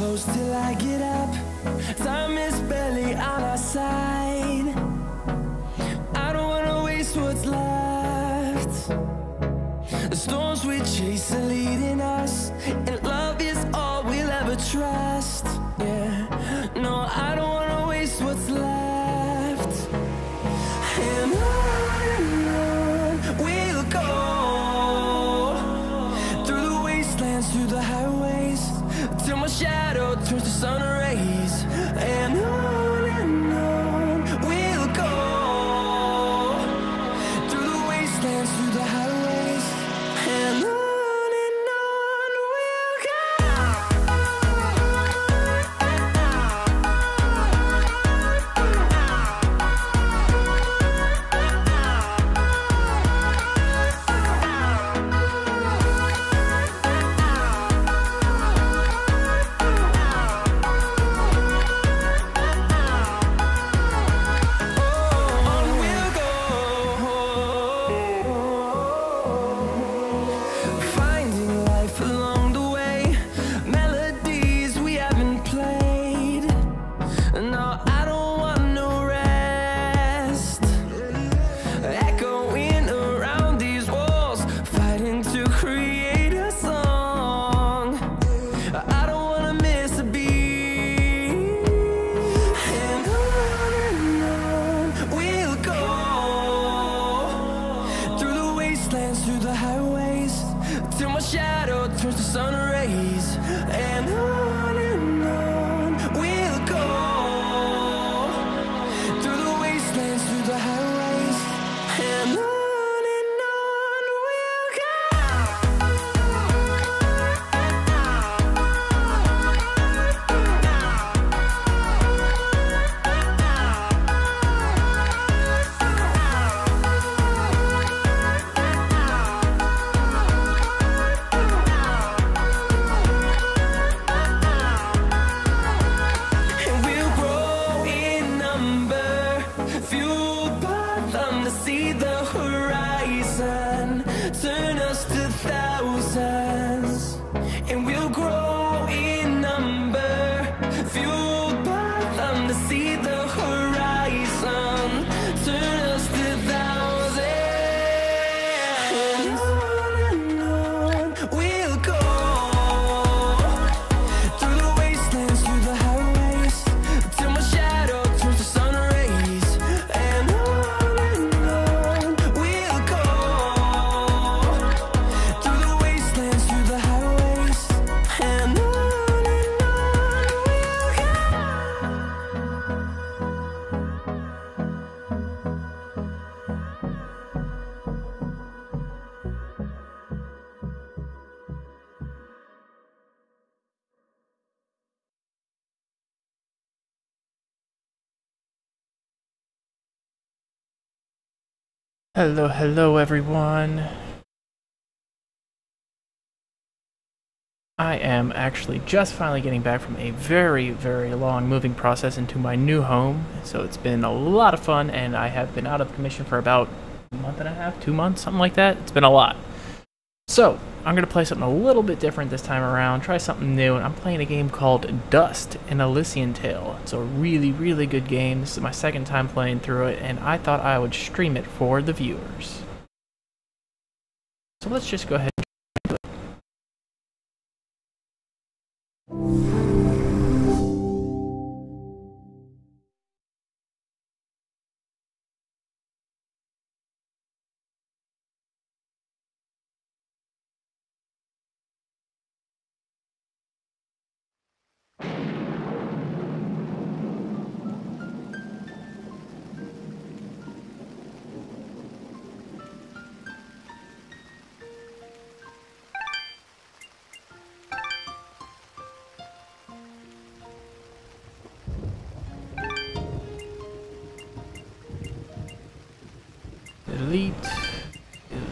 close till I get up. Time is barely on our side. I don't wanna waste what's left. The storms we chase are leading us, and love is all we'll ever trust. Yeah, no, I don't wanna waste what's left. And on we'll go, through the wastelands, through the highways, till my shadow turns to sun rays. And on we'll go, through the wastelands, through the highways, and on we'll go. Through the highways, till my shadow turns to sun rays. And on we'll go, through the wastelands, through the highways, and on we'll go. Turn us to thousands, and we'll grow in number, fueled by them to see the horizon. Turn us to thousands, and on we'll go, through the wastelands, through the highways, till my shadow turns to sun rays. And on we'll go, through the wastelands, through the highways, and on we'll go. Hello everyone. I am actually just finally getting back from a very long moving process into my new home. So it's been a lot of fun, and I have been out of commission for about a month and a half, 2 months, something like that. It's been a lot. So I'm going to play something a little bit different this time around, try something new, and I'm playing a game called Dust: An Elysian Tale. It's a really good game. This is my second time playing through it, and I thought I would stream it for the viewers. So let's just go ahead and do it.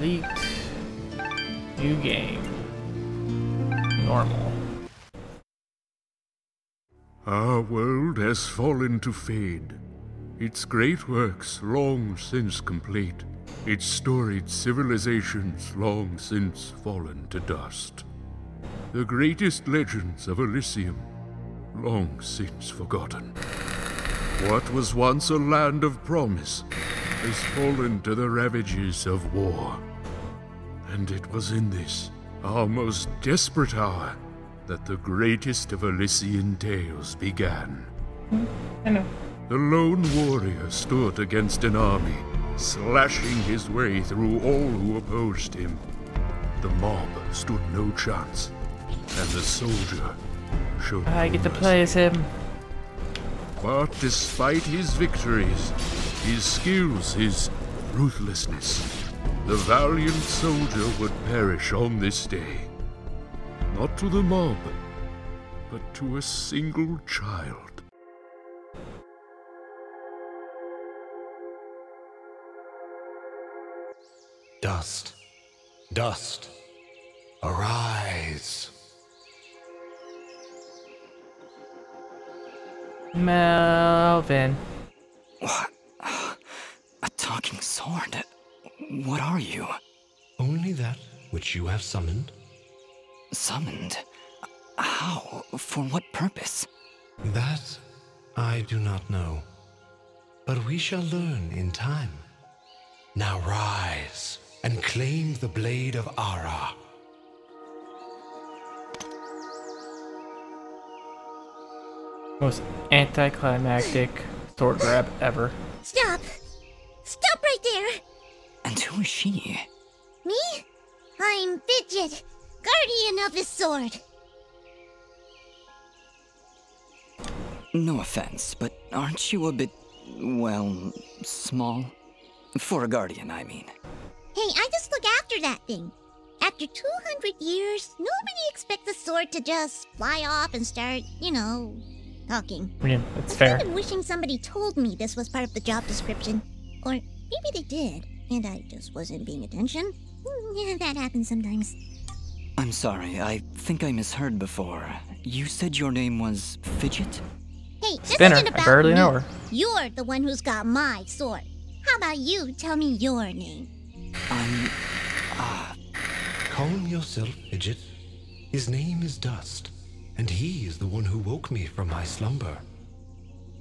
Elite, new game, normal. Our world has fallen to fade, its great works long since complete, its storied civilizations long since fallen to dust. The greatest legends of Elysium long since forgotten. What was once a land of promise has fallen to the ravages of war. And it was in this, our most desperate hour, that the greatest of Elysian tales began. I know. The lone warrior stood against an army, slashing his way through all who opposed him. The mob stood no chance, and the soldier showed I no get to mercy. play as him. But despite his victories, his skills, his ruthlessness, the valiant soldier would perish on this day. Not to the mob, but to a single child. Dust, dust, arise. Melvin. What? A talking sword? What are you? Only that which you have summoned. Summoned? How? For what purpose? That I do not know. But we shall learn in time. Now rise and claim the blade of Ara. Most anticlimactic sword grab ever. Stop! Stop right there! And who is she? Me? I'm Fidget, guardian of the sword. No offense, but aren't you a bit, well, small? For a guardian, I mean. Hey, I just look after that thing. After 200 years, nobody expects the sword to just fly off and start, talking. I mean, it's I'm fair. kind of wishing somebody told me this was part of the job description. Or maybe they did, and I just wasn't paying attention. Yeah, that happens sometimes. I'm sorry, I think I misheard before. You said your name was Fidget? Hey, this Spinner, isn't I about barely me. know her. You're the one who's got my sword. How about you tell me your name? I'm... Calm yourself, Fidget. His name is Dust, and he is the one who woke me from my slumber.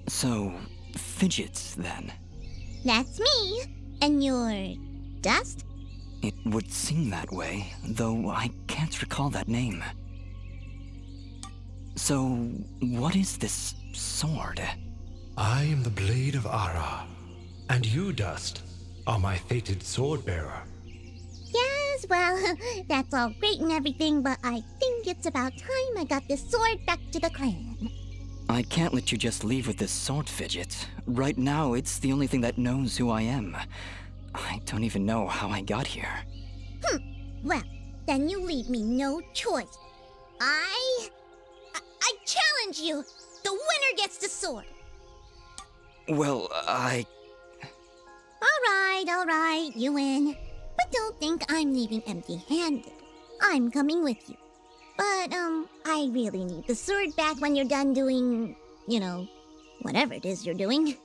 So, Fidget, then? That's me. And you're Dust? It would seem that way, though I can't recall that name. So, what is this sword? I am the blade of Ara, and you, Dust, are my fated sword bearer. Yes, well, that's all great and everything, but I think it's about time I got this sword back to the clan. I can't let you just leave with this sword, Fidget. Right now, it's the only thing that knows who I am. I don't even know how I got here. Well, then you leave me no choice. I challenge you! The winner gets the sword! Well, All right, you win. But don't think I'm leaving empty-handed. I'm coming with you. But, I really need the sword back when you're done doing, whatever it is you're doing.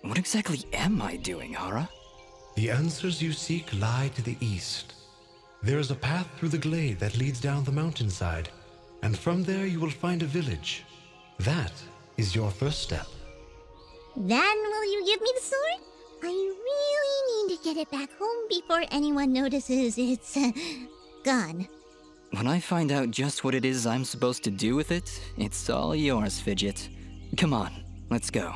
What exactly am I doing, Ara? The answers you seek lie to the east. There is a path through the glade that leads down the mountainside, and from there you will find a village. That is your first step. Then will you give me the sword? I really need to get it back home before anyone notices it's, gone. When I find out just what it is I'm supposed to do with it, it's all yours, Fidget. Come on, let's go.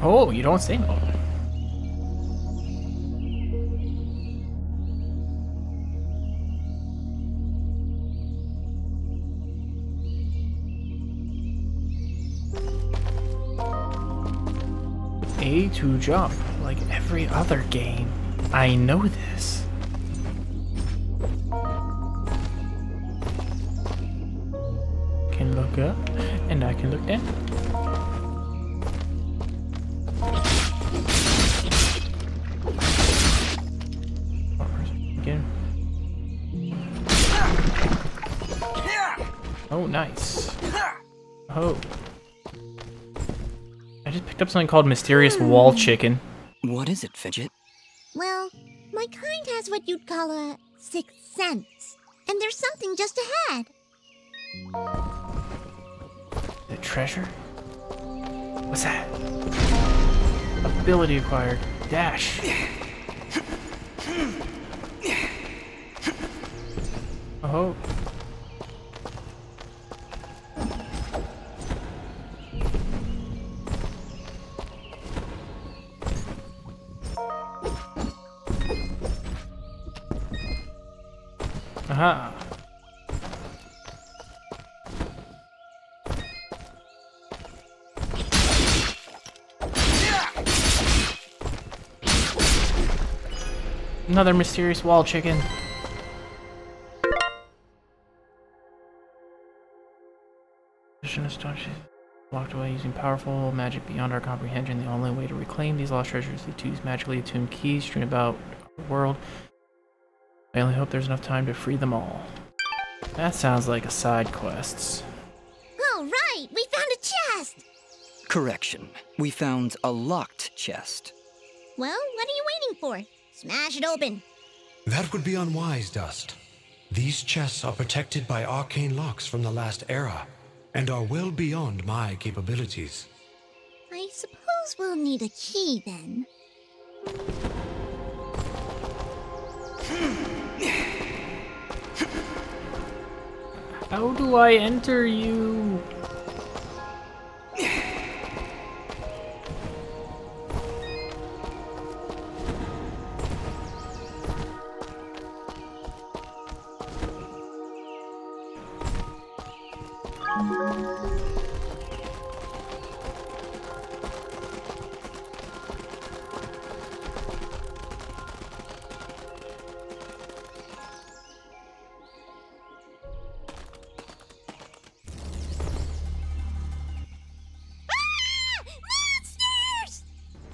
Oh, you don't say no. A to jump, like every other game. I know this. Can look up, and I can look down. Again. Oh, nice. Oh. I just picked up something called Mysterious Wall Chicken. What is it, Fidget? Well, My kind has what you'd call a sixth sense. And there's something just ahead. The treasure? What's that? Ability acquired. Dash. Oh. Aha. Another mysterious wall chicken. Locked away using powerful magic beyond our comprehension. The only way to reclaim these lost treasures is to use magically attuned keys strewn about the world. I only hope there's enough time to free them all. That sounds like a side quest. All right, we found a chest. Correction. We found a locked chest. Well, what are you waiting for? Smash it open. That would be unwise, Dust. These chests are protected by arcane locks from the last era, and are well beyond my capabilities. I suppose we'll need a key then. How do I enter you?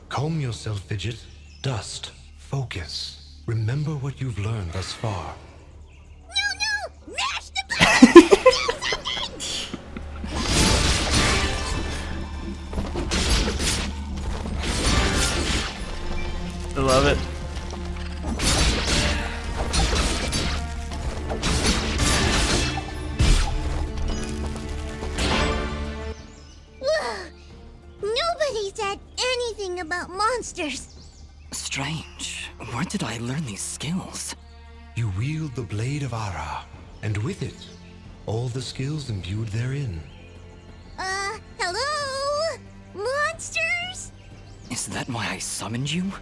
Calm yourself, Fidget. Dust. Focus. Remember what you've learned thus far. No! Mash the button! Do something! I love it. Nobody said anything about monsters. Strange. Where did I learn these skills? You wield the Blade of Ara, and with it, all the skills imbued therein. Hello? Monsters? Is that why I summoned you?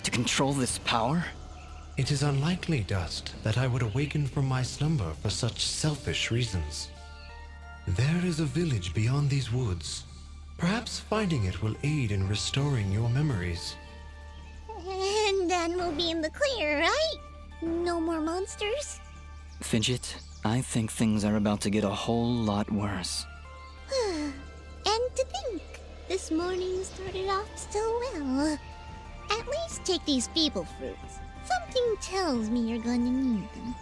To control this power? It is unlikely, Dust, that I would awaken from my slumber for such selfish reasons. There is a village beyond these woods. Perhaps finding it will aid in restoring your memories. And then we'll be in the clear, right? No more monsters? Fidget, I think things are about to get a whole lot worse. And to think, this morning started off so well. At least take these feeble fruits. Something tells me you're going to need them.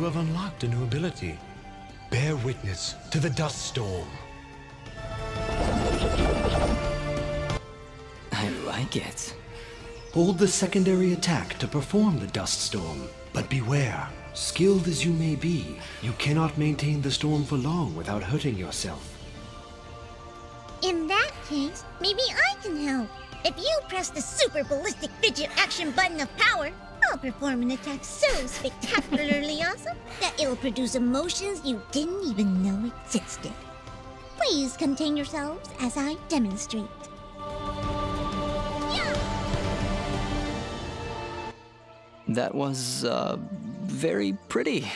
have unlocked a new ability. Bear witness to the dust storm. I like it. Hold the secondary attack to perform the dust storm. But beware, skilled as you may be, you cannot maintain the storm for long without hurting yourself. In that case, maybe I can help. If you press the super ballistic fidget action button of power, I'll perform an attack so spectacularly awesome that it'll produce emotions you didn't even know existed. Please contain yourselves as I demonstrate. That was, very pretty.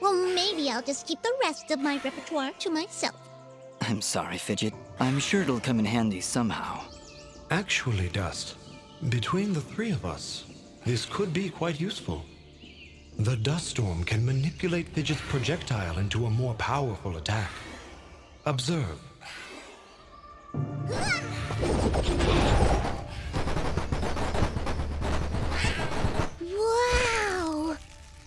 Well, maybe I'll just keep the rest of my repertoire to myself. I'm sorry, Fidget. I'm sure it'll come in handy somehow. Actually, Dust, between the three of us, this could be quite useful. The dust storm can manipulate Fidget's projectile into a more powerful attack. Observe. Wow!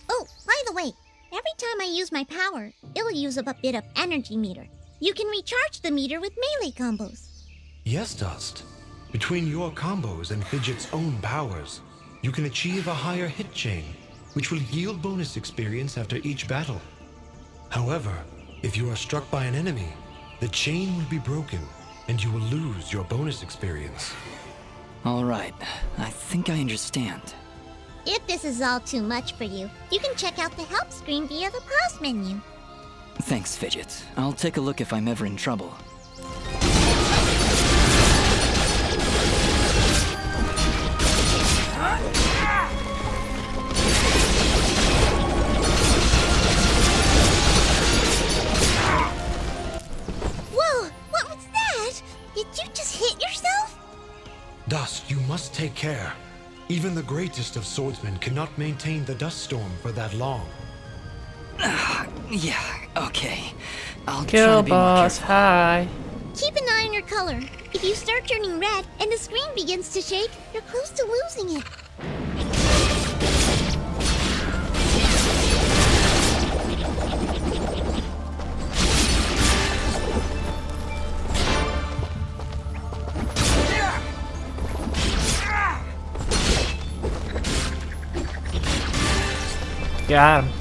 Oh, by the way, every time I use my power, it'll use up a bit of energy meter. You can recharge the meter with melee combos. Yes, Dust. Between your combos and Fidget's own powers, you can achieve a higher hit chain, which will yield bonus experience after each battle. However, if you are struck by an enemy, the chain will be broken, and you will lose your bonus experience. All right, I think I understand. If this is all too much for you, you can check out the help screen via the pause menu. Thanks, Fidget. I'll take a look if I'm ever in trouble. Whoa! What was that? Did you just hit yourself? Dust, you must take care. Even the greatest of swordsmen cannot maintain the dust storm for that long. Yeah, okay. I'll try Kill to be more boss, careful. hi. Keep an eye on your color. If you start turning red and the screen begins to shake, you're close to losing it. Got him.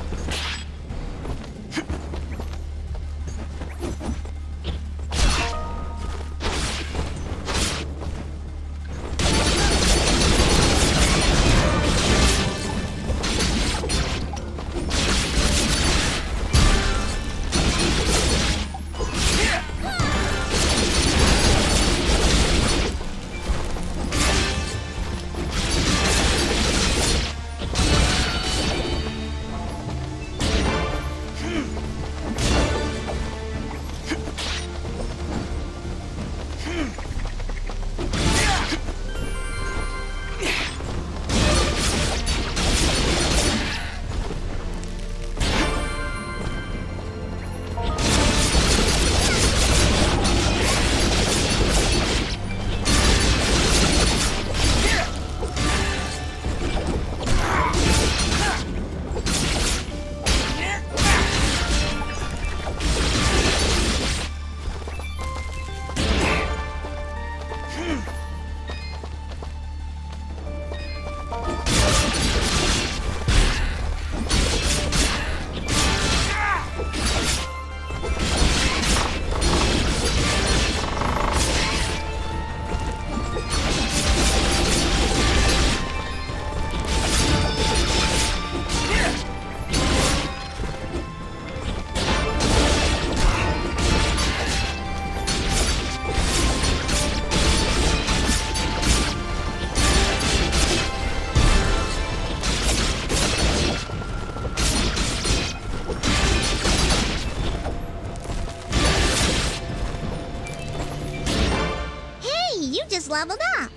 Leveled up.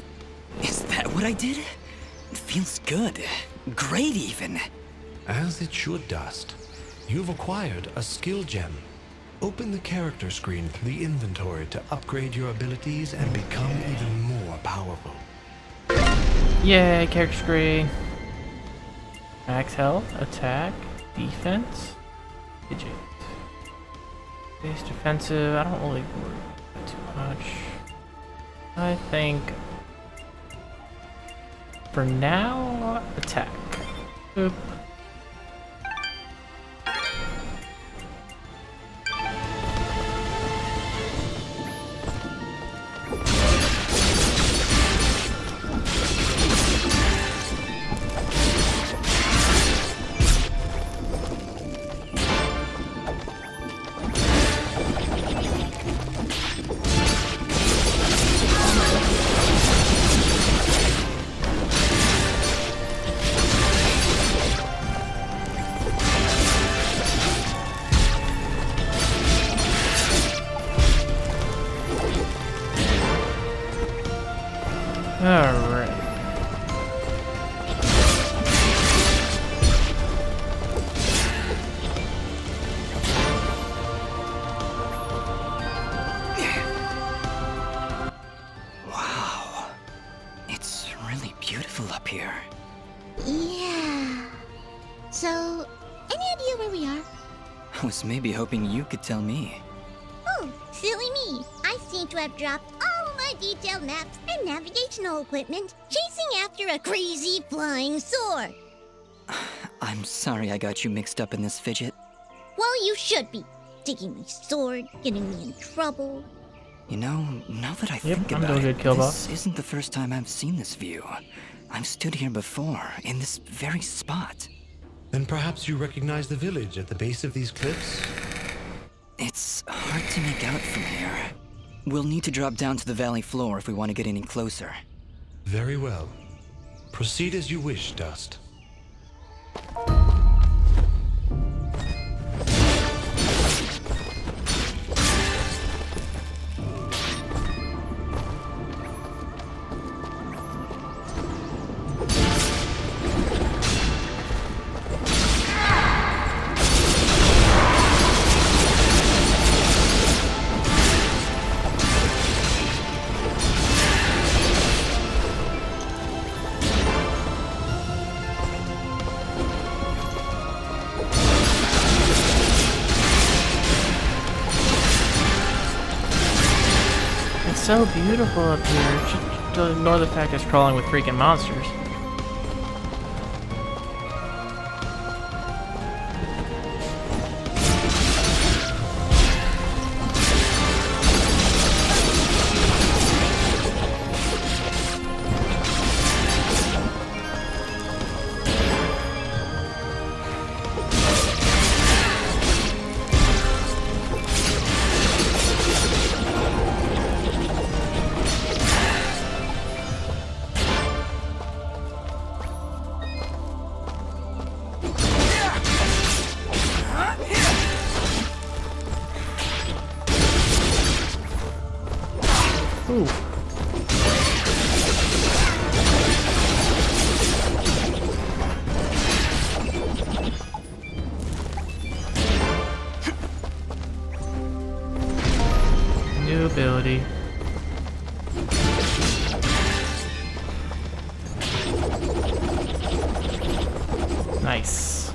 Is that what I did? It feels good. Great, even. As it should, Dust. You've acquired a skill gem. Open the character screen through the inventory to upgrade your abilities and become even more powerful. Yay, character screen. Max health, attack, Defense? Fidget. Base defensive, I don't really worry about too much. I think for now, attack. Boop. Alright. Wow. It's really beautiful up here. Yeah. So, any idea where we are? I was maybe hoping you could tell me. Oh, silly me. I seem to have dropped all my detailed maps and navigational equipment chasing after a crazy flying sword. I'm sorry I got you mixed up in this, Fidget. Well, you should be. Taking my sword, getting me in trouble. You know, now that I Yep, think I'm about doing it, good, Kill this Boss. isn't the first time I've seen this view. I've stood here before, in this very spot. Then perhaps you recognize the village at the base of these cliffs? It's hard to make out from here. We'll need to drop down to the valley floor if we want to get any closer. Very well. Proceed as you wish, Dust. It's so beautiful up here. Just ignore the fact it's crawling with freaking monsters. Ooh. New ability. Nice.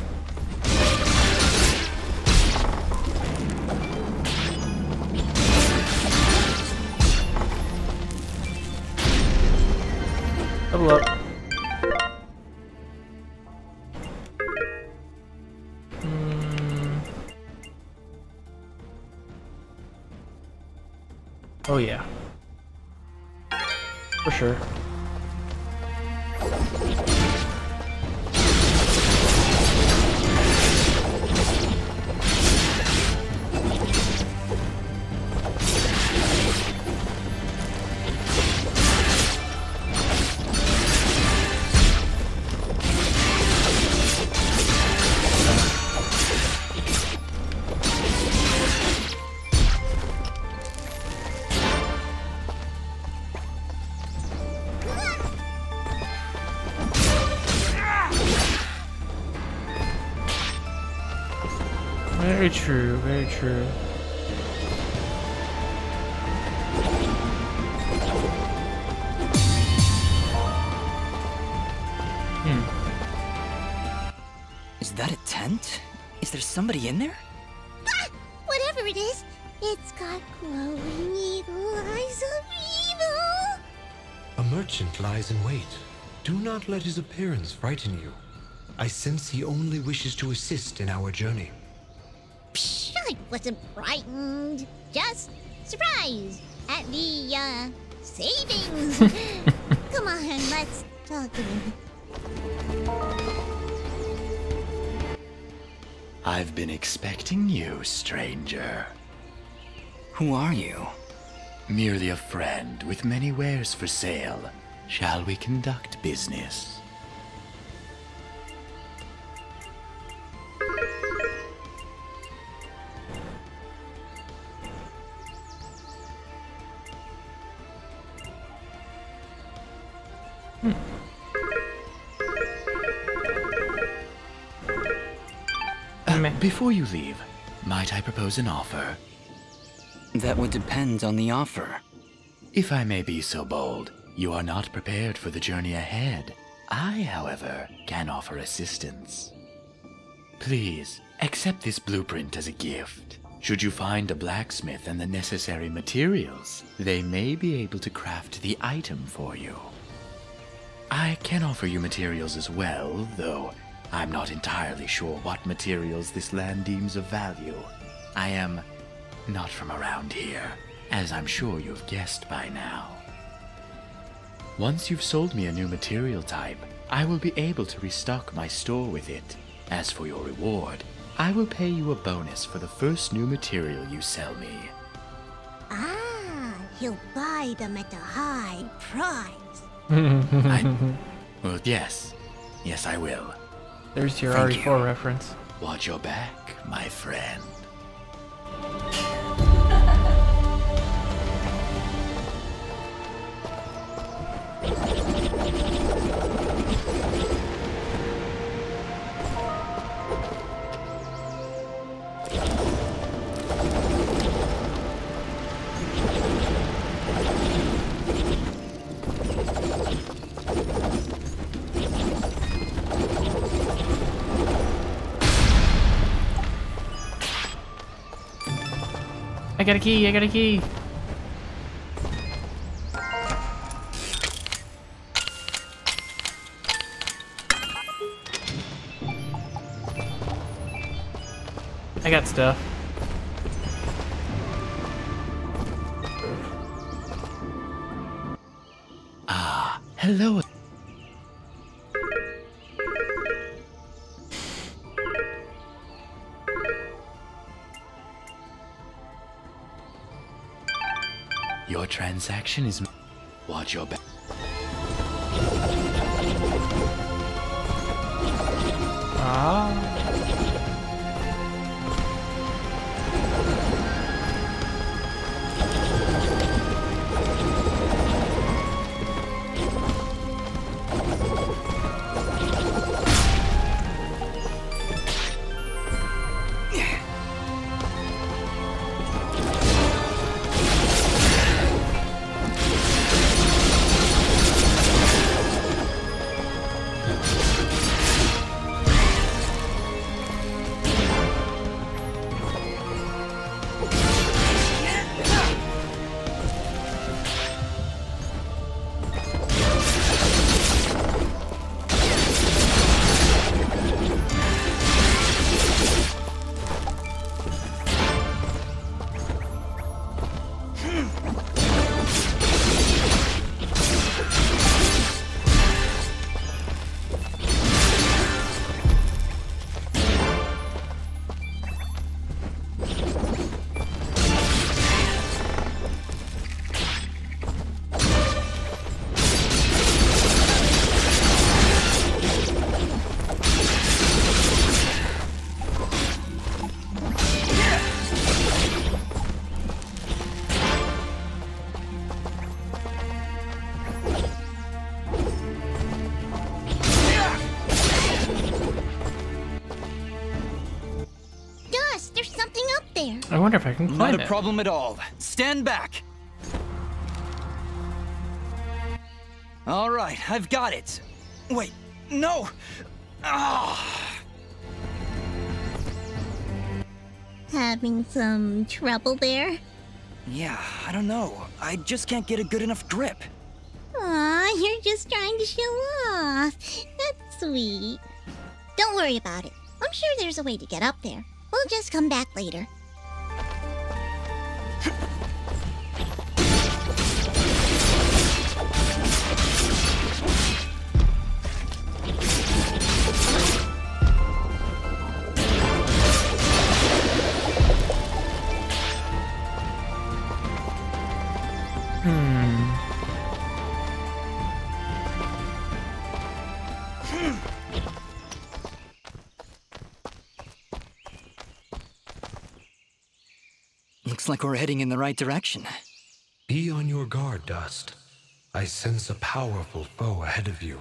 Level up. Oh yeah. For sure. Very true, very true. Is that a tent? There's somebody in there? Ah! Whatever it is, it's got glowing eagle eyes of evil! A merchant lies in wait. Do not let his appearance frighten you. I sense he only wishes to assist in our journey. Psh, I wasn't frightened. Just surprised at the, savings. Come on, let's talk to him. I've been expecting you, stranger. Who are you? Merely a friend with many wares for sale. Shall we conduct business? Before you leave, might I propose an offer? That would depend on the offer. If I may be so bold, you are not prepared for the journey ahead. I, however, can offer assistance. Please, accept this blueprint as a gift. Should you find a blacksmith and the necessary materials, they may be able to craft the item for you. I can offer you materials as well, though I'm not entirely sure what materials this land deems of value. I am not from around here, as I'm sure you've guessed by now. Once you've sold me a new material type, I will be able to restock my store with it. As for your reward, I will pay you a bonus for the first new material you sell me. Ah, he'll buy them at a high price. Well, yes. Yes, I will. There's your Thank RE4 you. reference. Watch your back, my friend. I got a key, I got a key. I got stuff. Ah, hello. Your transaction is... Watch your back. Ah. I wonder if I can climb Not it. a problem at all. Stand back. All right, I've got it. Wait, no. Ah. Having some trouble there? Yeah, I don't know. I just can't get a good enough grip. Aw, you're just trying to show off. That's sweet. Don't worry about it. I'm sure there's a way to get up there. We'll just come back later. Looks like we're heading in the right direction. Be on your guard, Dust. I sense a powerful foe ahead of you.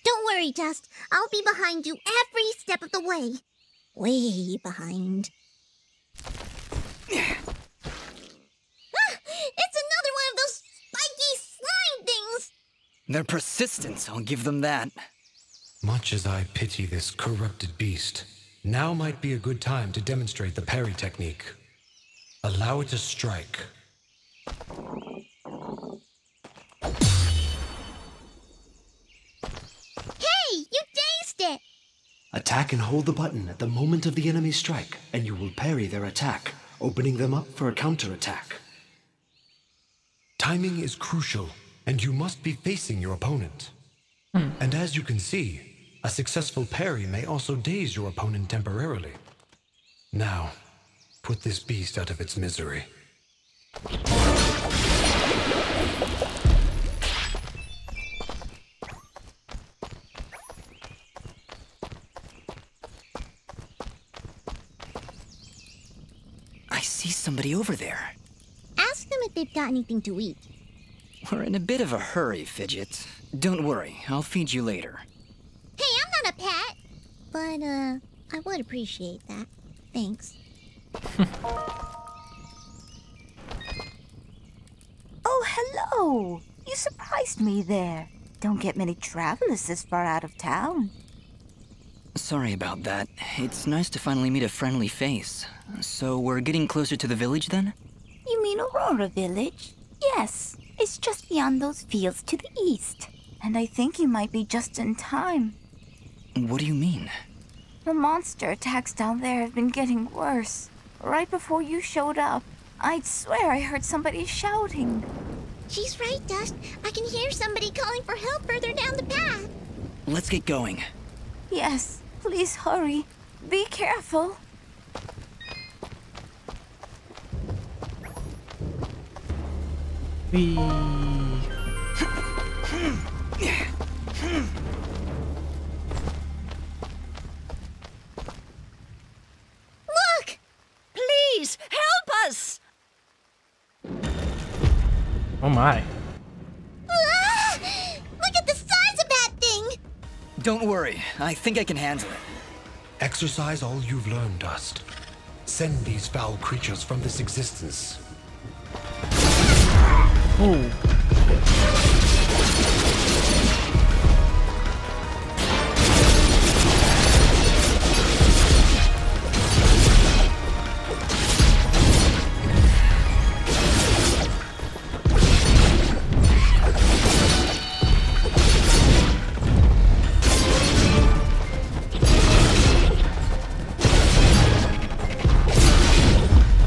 Don't worry, Dust. I'll be behind you every step of the way. Way behind. Ah, it's another one of those spiky slime things! They're persistent, I'll give them that. Much as I pity this corrupted beast, now might be a good time to demonstrate the parry technique. Allow it to strike. Hey, you dazed it! Attack and hold the button at the moment of the enemy's strike, and you will parry their attack, opening them up for a counterattack. Timing is crucial, and you must be facing your opponent. And as you can see, a successful parry may also daze your opponent temporarily. Now, put this beast out of its misery. I see somebody over there. Ask them if they've got anything to eat. We're in a bit of a hurry, Fidget. Don't worry, I'll feed you later. Hey, I'm not a pet! But, I would appreciate that. Thanks. Oh, hello! You surprised me there. Don't get many travelers this far out of town. Sorry about that. It's nice to finally meet a friendly face. So we're getting closer to the village then? You mean Aurora Village? Yes, it's just beyond those fields to the east. And I think you might be just in time. What do you mean? The monster attacks down there have been getting worse. Right before you showed up, I'd swear I heard somebody shouting. She's right, Dust. I can hear somebody calling for help further down the path. Let's get going. Yes, please hurry. Be careful. Look! Please, help us! Oh my. Ah! Look at the size of that thing! Don't worry, I think I can handle it. Exercise all you've learned, Dust. Send these foul creatures from this existence. Oh.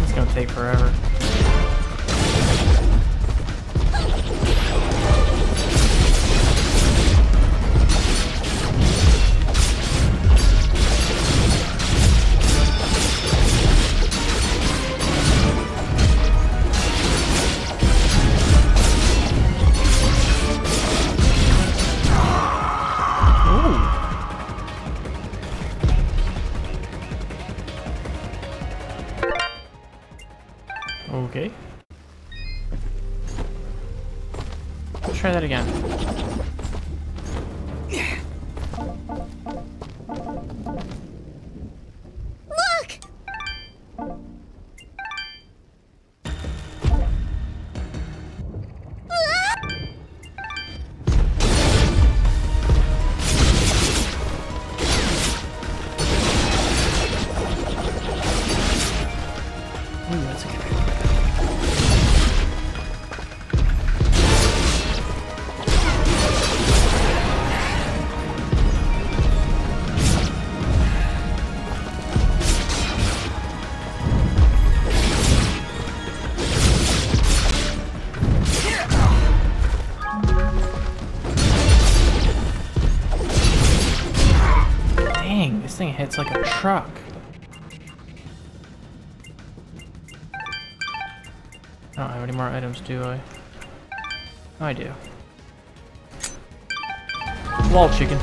It's gonna take forever. Okay. Let's try that again. Look! Ah! Ooh, that's a good idea. Dang, this thing hits like a truck. I don't have any more items, do I? I do. Wall chicken.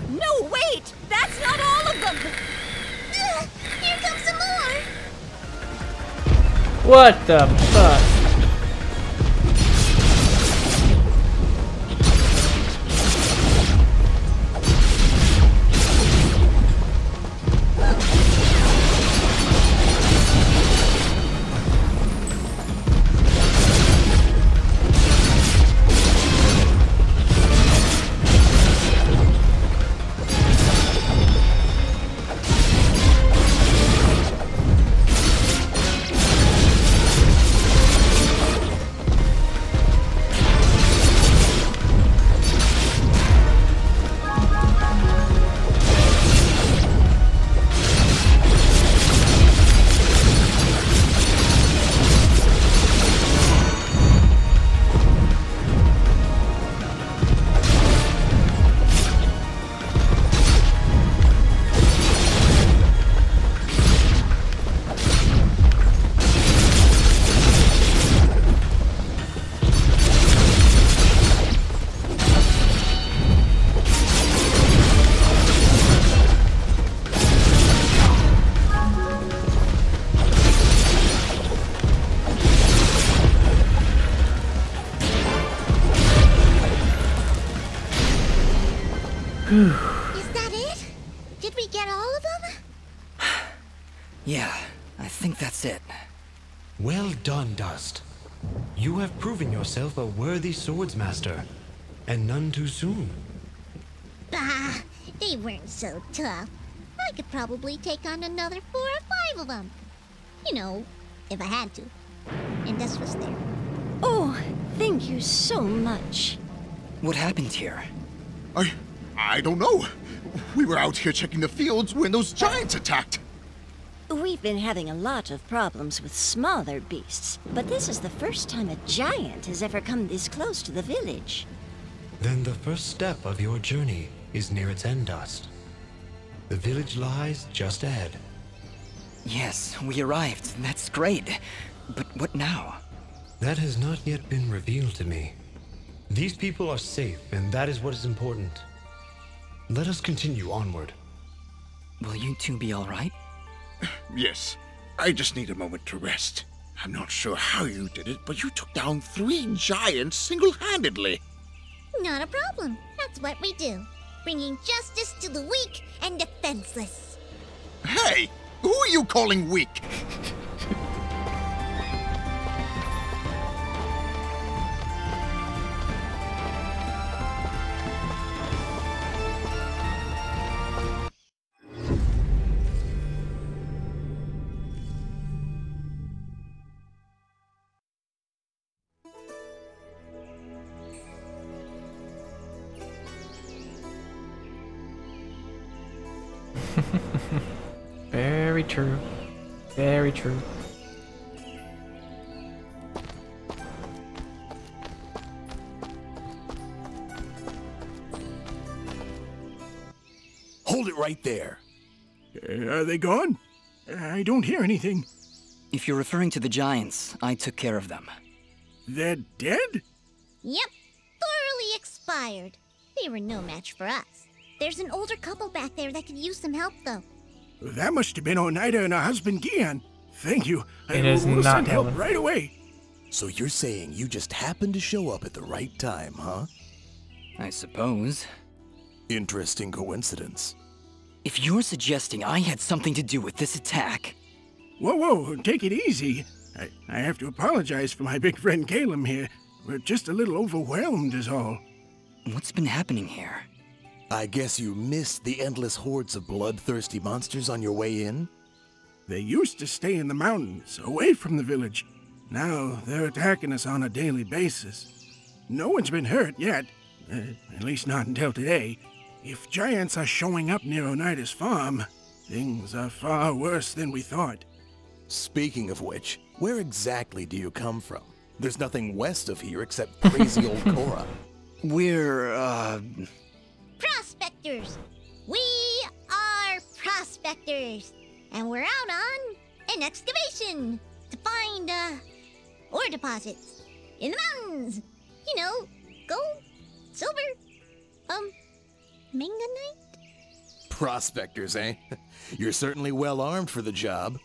No, wait! That's not all of them! Here comes some more! What the fuck? Is that it? Did we get all of them? Yeah, I think that's it. Well done, Dust. You have proven yourself a worthy swordsmaster, and none too soon. Bah, they weren't so tough. I could probably take on another 4 or 5 of them. You know, if I had to. And Dust was there. Oh, thank you so much. What happened here? I don't know. We were out here checking the fields when those giants attacked. We've been having a lot of problems with smaller beasts, but this is the first time a giant has ever come this close to the village. Then the first step of your journey is near its end, Dust. The village lies just ahead. Yes, we arrived. That's great. But what now? That has not yet been revealed to me. These people are safe, and that is what is important. Let us continue onward. Will you two be all right? Yes, I just need a moment to rest. I'm not sure how you did it, but you took down 3 giants single-handedly. Not a problem. That's what we do. Bringing justice to the weak and defenseless. Hey, who are you calling weak? Very true. Very true. Hold it right there. Are they gone? I don't hear anything. If you're referring to the giants, I took care of them. They're dead? Yep, thoroughly expired. They were no match for us. There's an older couple back there that could use some help, though. That must have been Oneida and her husband Gian. Thank you. It is We'll not send help Helen. right away. So you're saying you just happened to show up at the right time, huh? I suppose. Interesting coincidence. If you're suggesting I had something to do with this attack... Whoa, take it easy. I have to apologize for my big friend Caleb here. We're just a little overwhelmed is all. What's been happening here? I guess you missed the endless hordes of bloodthirsty monsters on your way in? They used to stay in the mountains, away from the village. Now they're attacking us on a daily basis. No one's been hurt yet, at least not until today. If giants are showing up near Oneida's farm, things are far worse than we thought. Speaking of which, where exactly do you come from? There's nothing west of here except crazy old Cora. We're, Prospectors! We are prospectors! And we're out on an excavation to find, ore deposits in the mountains. You know, gold, silver, manganite? Prospectors, eh? You're certainly well armed for the job.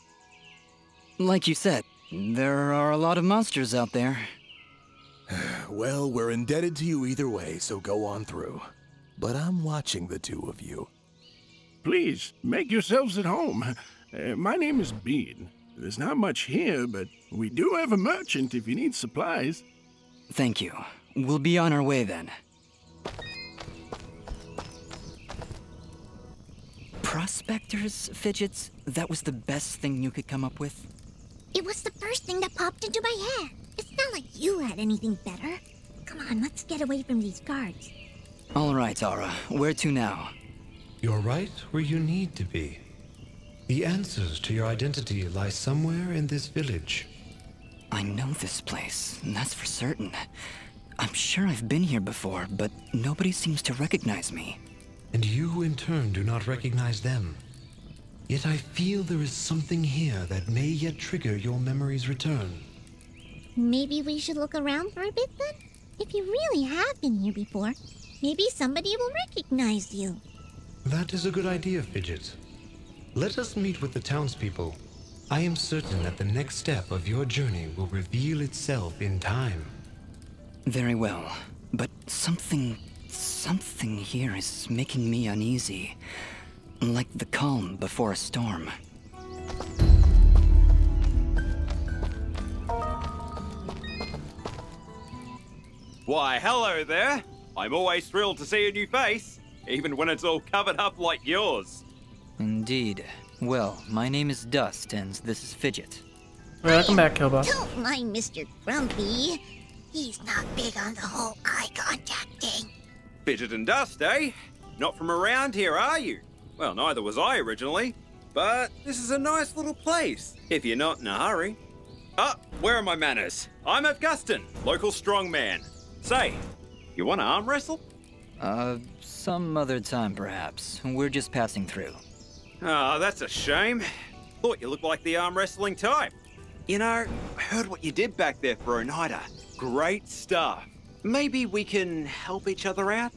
Like you said, there are a lot of monsters out there. Well, we're indebted to you either way, so go on through. But I'm watching the two of you. Please, make yourselves at home. My name is Bean. There's not much here, but we do have a merchant if you need supplies. Thank you. We'll be on our way then. Prospectors, Fidgets? That was the best thing you could come up with? It was the first thing that popped into my head. It's not like you had anything better. Come on, let's get away from these guards. All right, Ara. Where to now? You're right where you need to be. The answers to your identity lie somewhere in this village. I know this place, that's for certain. I'm sure I've been here before, but nobody seems to recognize me. And you, in turn, do not recognize them. Yet I feel there is something here that may yet trigger your memory's return. Maybe we should look around for a bit then? If you really have been here before, maybe somebody will recognize you. That is a good idea, Fidget. Let us meet with the townspeople. I am certain that the next step of your journey will reveal itself in time. Very well, but something here is making me uneasy. Like the calm before a storm. Why, hello there. I'm always thrilled to see a new face, even when it's all covered up like yours. Indeed. Well, my name is Dust, and this is Fidget. Welcome back, Killboss. Don't mind Mr. Grumpy. He's not big on the whole eye contact thing. Fidget and Dust, eh? Not from around here, are you? Well, neither was I originally. But this is a nice little place, if you're not in a hurry. Ah, where are my manners? I'm Augustin, local strongman. Say, you want to arm wrestle? Some other time perhaps. We're just passing through. Oh, that's a shame. Thought you looked like the arm wrestling type. You know, I heard what you did back there for Oneida. Great stuff. Maybe we can help each other out?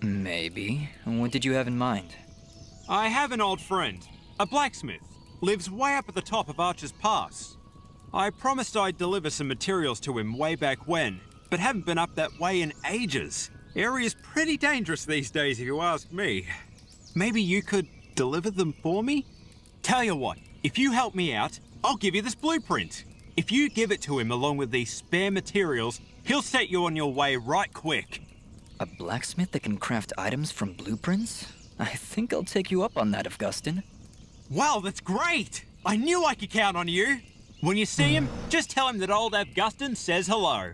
Maybe. What did you have in mind? I have an old friend, a blacksmith. Lives way up at the top of Archer's Pass. I promised I'd deliver some materials to him way back when, but haven't been up that way in ages. Area's pretty dangerous these days if you ask me. Maybe you could deliver them for me? Tell you what, if you help me out, I'll give you this blueprint. If you give it to him along with these spare materials, he'll set you on your way right quick. A blacksmith that can craft items from blueprints? I think I'll take you up on that, Augustin. Wow, that's great! I knew I could count on you! When you see him, just tell him that old Augustin says hello.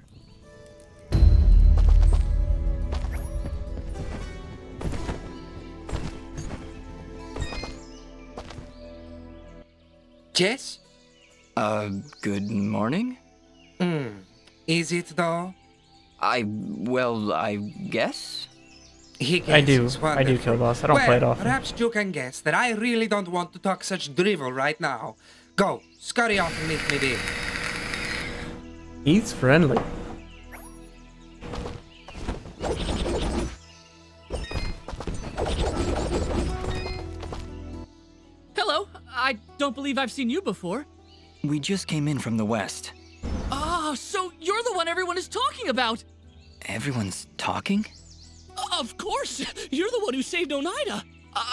Yes? Good morning? Is it though? I guess? He I do guesses, kill boss. I don't play it often. Perhaps you can guess that I really don't want to talk such drivel right now. Go, scurry off and leave me be. He's friendly. Hello. I don't believe I've seen you before. We just came in from the west. Oh, so you're the one everyone is talking about. Everyone's talking? Of course. You're the one who saved Oneida.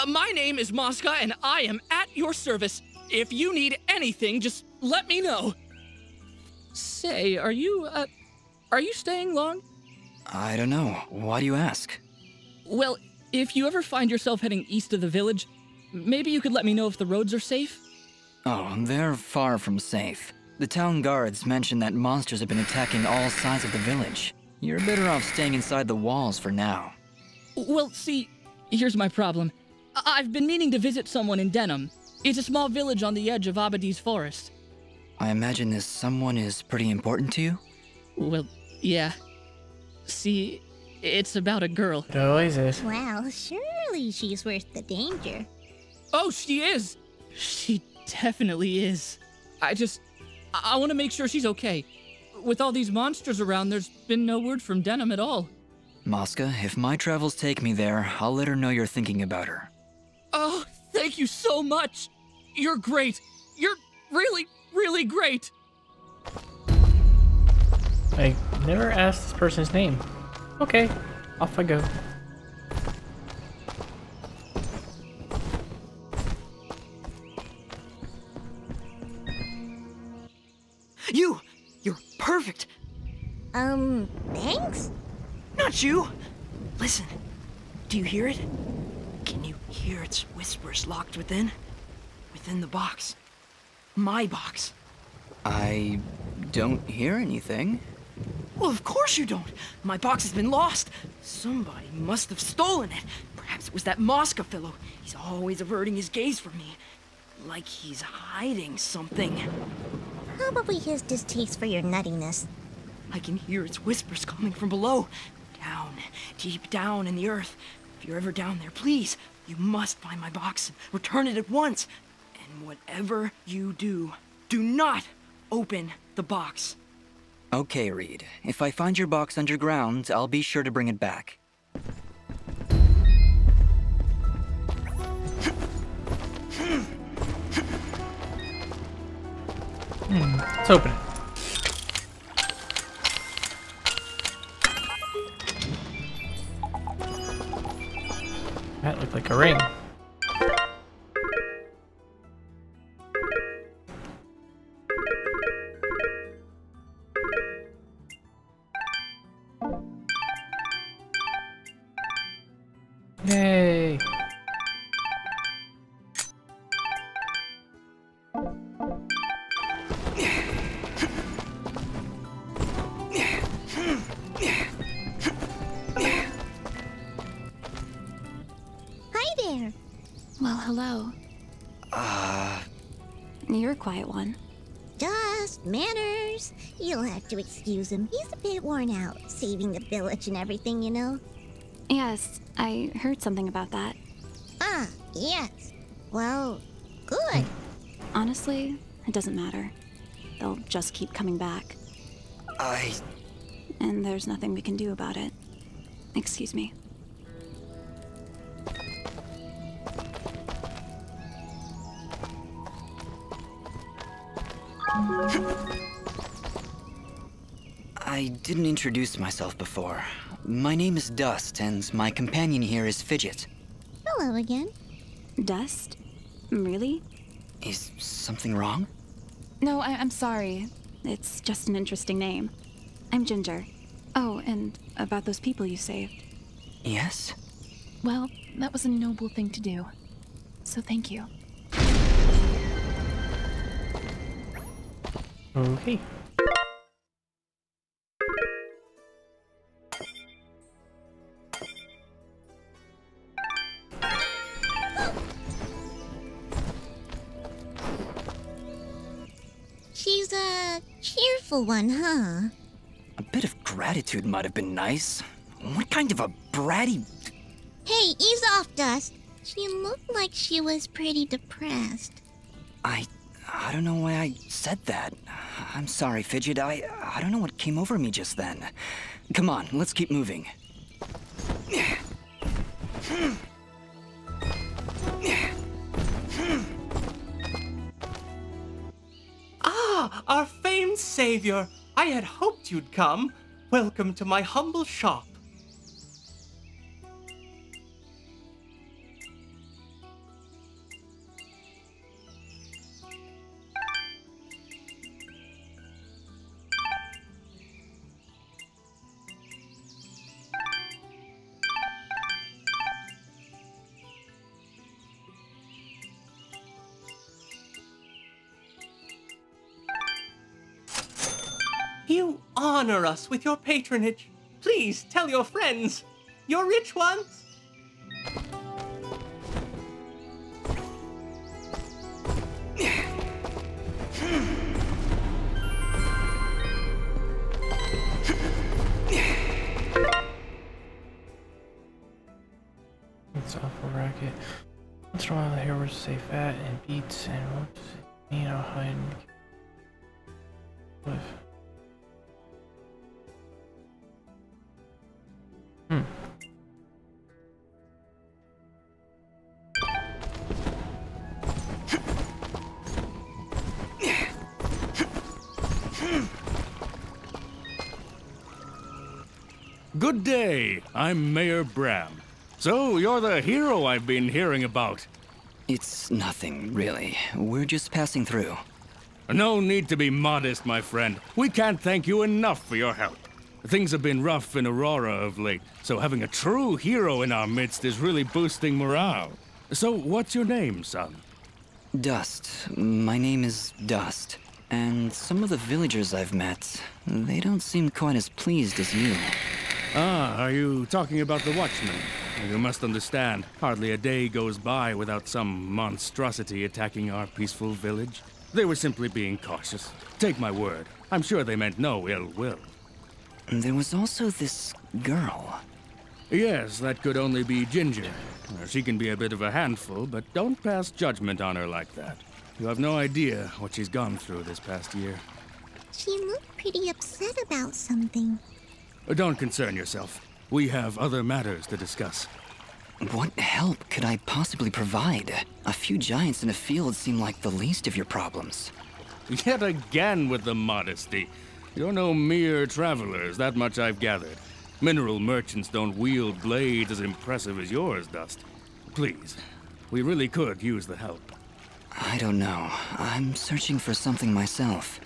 My name is Mosca, and I am at your service. If you need anything, just let me know. Say, are you staying long? I don't know. Why do you ask? Well, if you ever find yourself heading east of the village, maybe you could let me know if the roads are safe? Oh, they're far from safe. The town guards mentioned that monsters have been attacking all sides of the village. You're better off staying inside the walls for now. Well, see, here's my problem. I've been meaning to visit someone in Denham. It's a small village on the edge of Abadi's forest. I imagine this someone is pretty important to you? Well, yeah. See, it's about a girl. It always is. Well, surely she's worth the danger. Oh, she is! She definitely is. I want to make sure she's okay. With all these monsters around, there's been no word from Denham at all. Mosca, if my travels take me there, I'll let her know you're thinking about her. Oh, thank you so much. You're great. You're really, really great. I never asked this person's name. Okay, off I go. You're perfect. Thanks? Not you. Listen, do you hear it? Can you hear its whispers locked within? Within the box. My box. I don't hear anything. Well, of course you don't. My box has been lost. Somebody must have stolen it. Perhaps it was that Mosca fellow. He's always averting his gaze from me. Like he's hiding something. Probably his distaste for your nuttiness. I can hear its whispers coming from below. Down, deep down in the earth. If you're ever down there, please, you must find my box and return it at once. And whatever you do, do not open the box. Okay, Reed. If I find your box underground, I'll be sure to bring it back. Let's open it. That looked like a ring. Yay! Well, hello. You're a quiet one. Just manners. You'll have to excuse him. He's a bit worn out, saving the village and everything, you know? Yes, I heard something about that. Ah, yes. Well, good. Honestly, it doesn't matter. They'll just keep coming back. And there's nothing we can do about it. Excuse me. I didn't introduce myself before. My name is Dust, and my companion here is Fidget. Hello again. Dust? Really? Is something wrong? No, I'm sorry. It's just an interesting name. I'm Ginger. Oh, and about those people you saved. Yes? Well, that was a noble thing to do. So thank you. Okay. She's a cheerful one, huh? A bit of gratitude might have been nice. What kind of a bratty... Hey, ease off, Dust. She looked like she was pretty depressed. I don't know why I said that. I'm sorry, Fidget. I don't know what came over me just then. Come on, let's keep moving. Ah, our famed savior. I had hoped you'd come. Welcome to my humble shop. You honor us with your patronage. Please tell your friends, your rich ones. It's awful racket. Once in a while the heroes say fat and beats and whoops, hide and live. Good day. I'm Mayor Bram. So, you're the hero I've been hearing about. It's nothing, really. We're just passing through. No need to be modest, my friend. We can't thank you enough for your help. Things have been rough in Aurora of late, so having a true hero in our midst is really boosting morale. So, what's your name, son? Dust. My name is Dust. And some of the villagers I've met, they don't seem quite as pleased as you. Ah, are you talking about the Watchmen? You must understand, hardly a day goes by without some monstrosity attacking our peaceful village. They were simply being cautious. Take my word, I'm sure they meant no ill will. There was also this girl. Yes, that could only be Ginger. She can be a bit of a handful, but don't pass judgment on her like that. You have no idea what she's gone through this past year. She looked pretty upset about something. Don't concern yourself. We have other matters to discuss. What help could I possibly provide? A few giants in a field seem like the least of your problems. Yet again with the modesty. You're no mere travelers, that much I've gathered. Mineral merchants don't wield blades as impressive as yours, Dust. Please, we really could use the help. I don't know. I'm searching for something myself.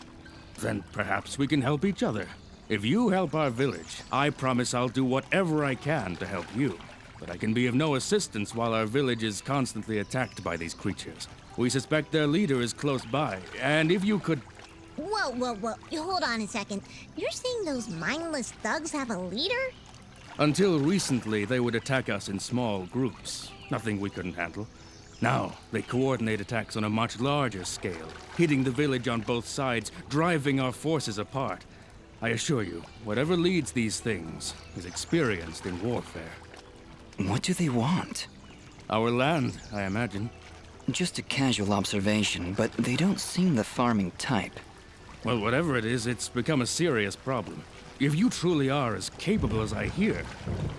Then perhaps we can help each other. If you help our village, I promise I'll do whatever I can to help you. But I can be of no assistance while our village is constantly attacked by these creatures. We suspect their leader is close by, and if you could... Whoa. Hold on a second. You're saying those mindless thugs have a leader? Until recently, they would attack us in small groups. Nothing we couldn't handle. Now, they coordinate attacks on a much larger scale, hitting the village on both sides, driving our forces apart. I assure you, whatever leads these things is experienced in warfare. What do they want? Our land, I imagine. Just a casual observation, but they don't seem the farming type. Well, whatever it is, it's become a serious problem. If you truly are as capable as I hear...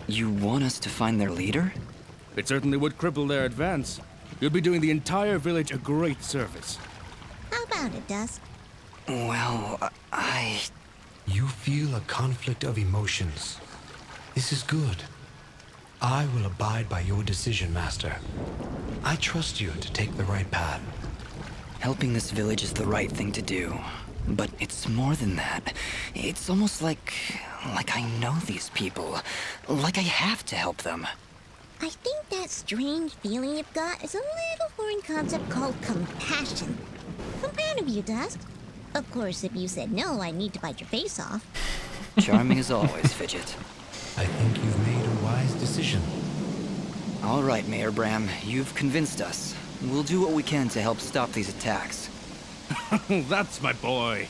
You want us to find their leader? It certainly would cripple their advance. You'd be doing the entire village a great service. How about it, Dust? Well, You feel a conflict of emotions. This is good. I will abide by your decision, Master. I trust you to take the right path. Helping this village is the right thing to do. But it's more than that. It's almost like I know these people. Like I have to help them. I think that strange feeling you've got is a little foreign concept called compassion. I'm proud of you, Dust. Of course, if you said no, I'd need to bite your face off. Charming as always, Fidget. I think you've made a wise decision. All right, Mayor Bram, you've convinced us. We'll do what we can to help stop these attacks. That's my boy.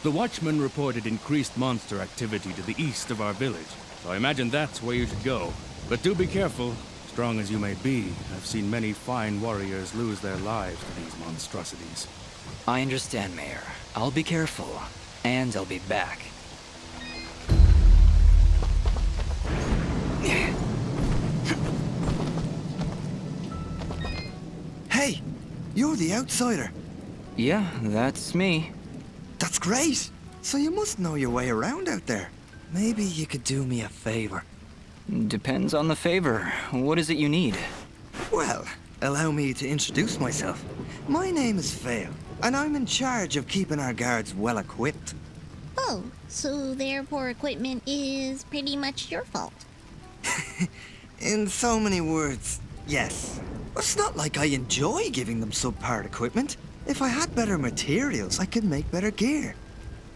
The Watchmen reported increased monster activity to the east of our village, so I imagine that's where you should go. But do be careful. Strong as you may be, I've seen many fine warriors lose their lives to these monstrosities. I understand, Mayor. I'll be careful, and I'll be back. Hey, you're the outsider. Yeah, that's me. That's great. So you must know your way around out there. Maybe you could do me a favor. Depends on the favor. What is it you need? Well, allow me to introduce myself. My name is Fail, and I'm in charge of keeping our guards well equipped. Oh, so therefore equipment is pretty much your fault. In so many words, yes. It's not like I enjoy giving them subpar equipment. If I had better materials, I could make better gear.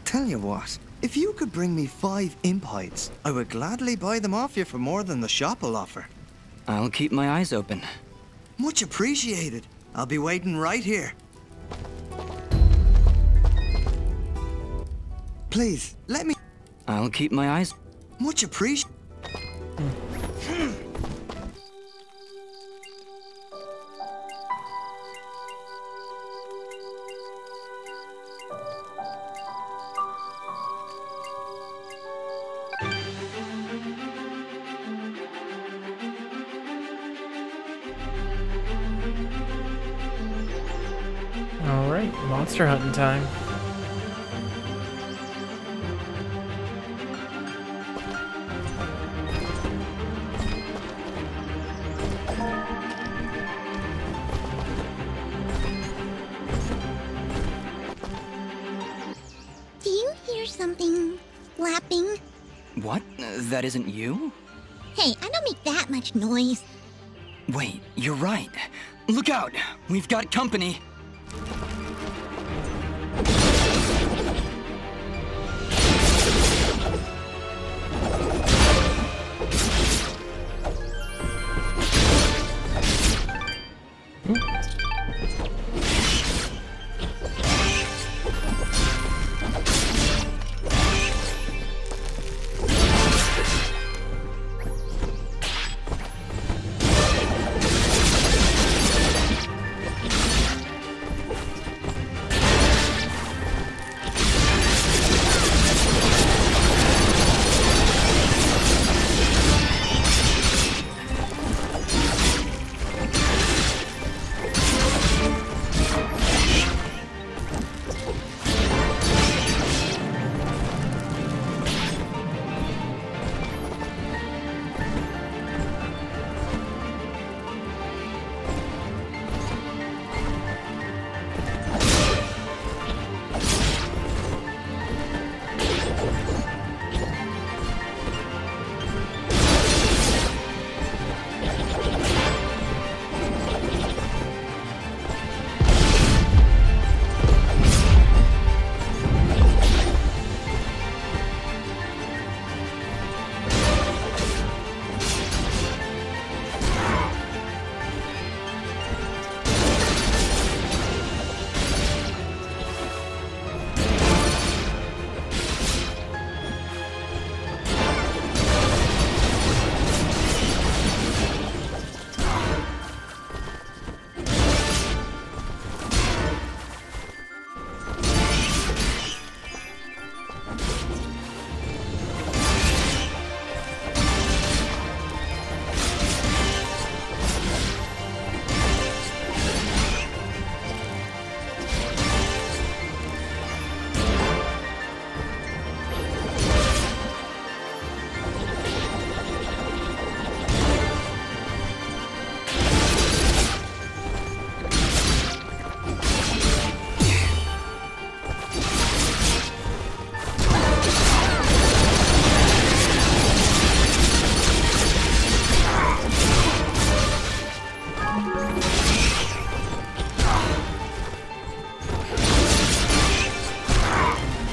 Tell you what, if you could bring me 5 imp hides, I would gladly buy them off you for more than the shop will offer. I'll keep my eyes open. Much appreciated. I'll be waiting right here. Please, let me... I'll keep my eyes... Much appreciated. Alright, monster hunting time. Do you hear something flapping? What? That isn't you? Hey, I don't make that much noise. Wait, you're right. Look out! We've got company!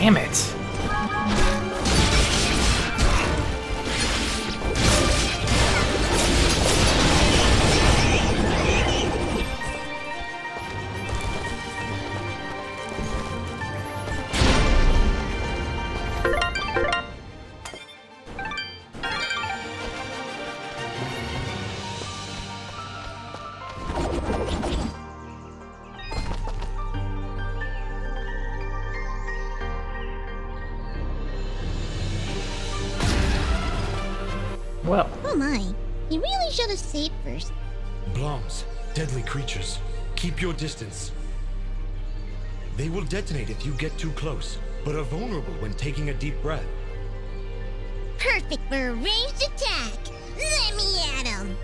Damn it. should have saved first. Bloms, deadly creatures. Keep your distance. They will detonate if you get too close, but are vulnerable when taking a deep breath. Perfect for a ranged attack. Let me at him.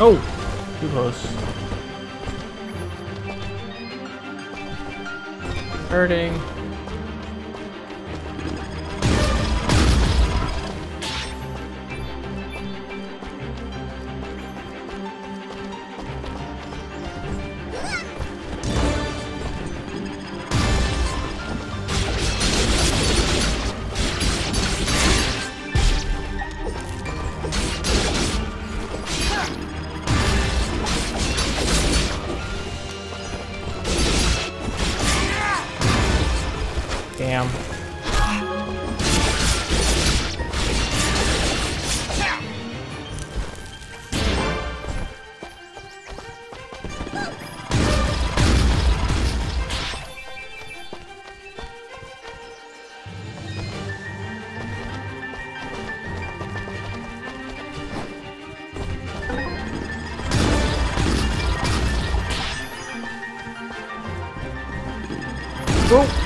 Oh, too close. Hurting. Damn. Go.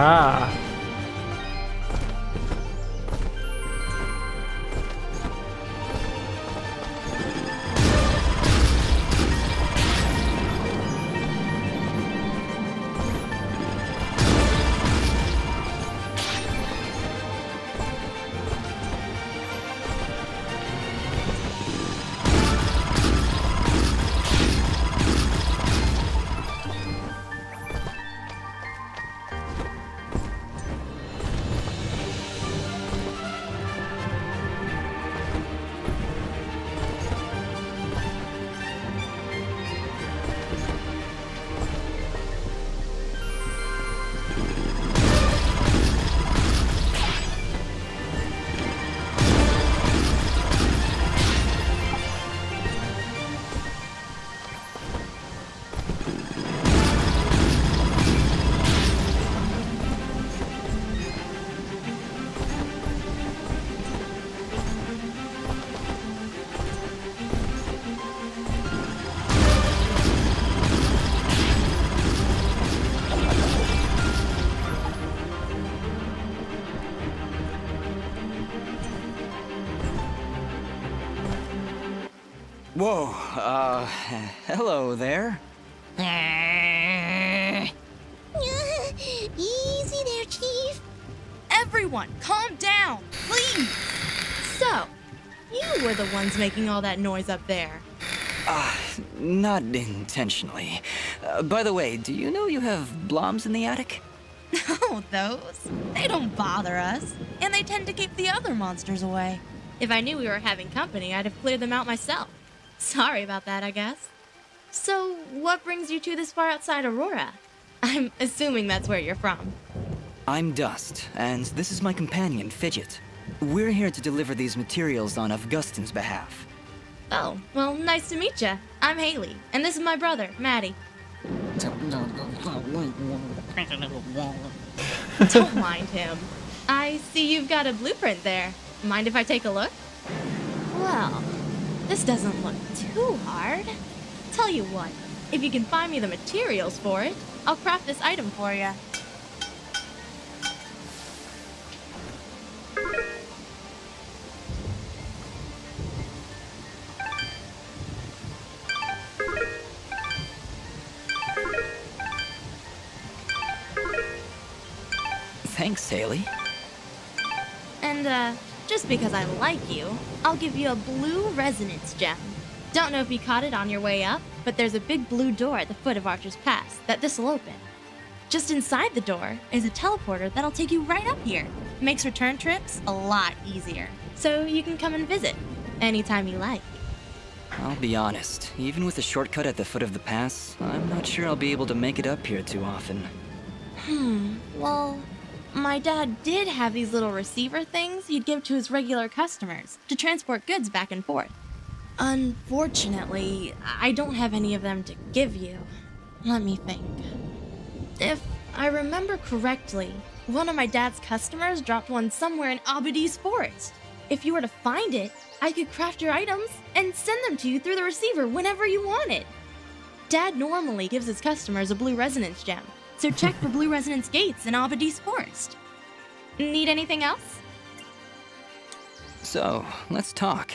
Ah. Whoa, hello there. Easy there, Chief. Everyone, calm down, please. So, you were the ones making all that noise up there. Not intentionally. By the way, do you know you have bloms in the attic? Oh, those? They don't bother us, and they tend to keep the other monsters away. If I knew we were having company, I'd have cleared them out myself. Sorry about that, I guess. So, what brings you two this far outside Aurora? I'm assuming that's where you're from. I'm Dust, and this is my companion, Fidget. We're here to deliver these materials on Augustin's behalf. Oh, well, nice to meet ya. I'm Haley, and this is my brother, Maddie. Don't mind him. I see you've got a blueprint there. Mind if I take a look? Well, this doesn't look too hard. Tell you what, if you can find me the materials for it, I'll craft this item for you. Thanks, Haley. And, just because I like you, I'll give you a blue resonance gem. Don't know if you caught it on your way up, but there's a big blue door at the foot of Archer's Pass that this'll open. Just inside the door is a teleporter that'll take you right up here. Makes return trips a lot easier. So you can come and visit anytime you like. I'll be honest, even with a shortcut at the foot of the pass, I'm not sure I'll be able to make it up here too often. Well, my dad did have these little receiver things he'd give to his regular customers to transport goods back and forth. Unfortunately, I don't have any of them to give you. Let me think. If I remember correctly, one of my dad's customers dropped one somewhere in Abadi's forest. If you were to find it, I could craft your items and send them to you through the receiver whenever you wanted. Dad normally gives his customers a blue resonance gem, so check for blue resonance gates in Abadi's forest. Need anything else? So, let's talk.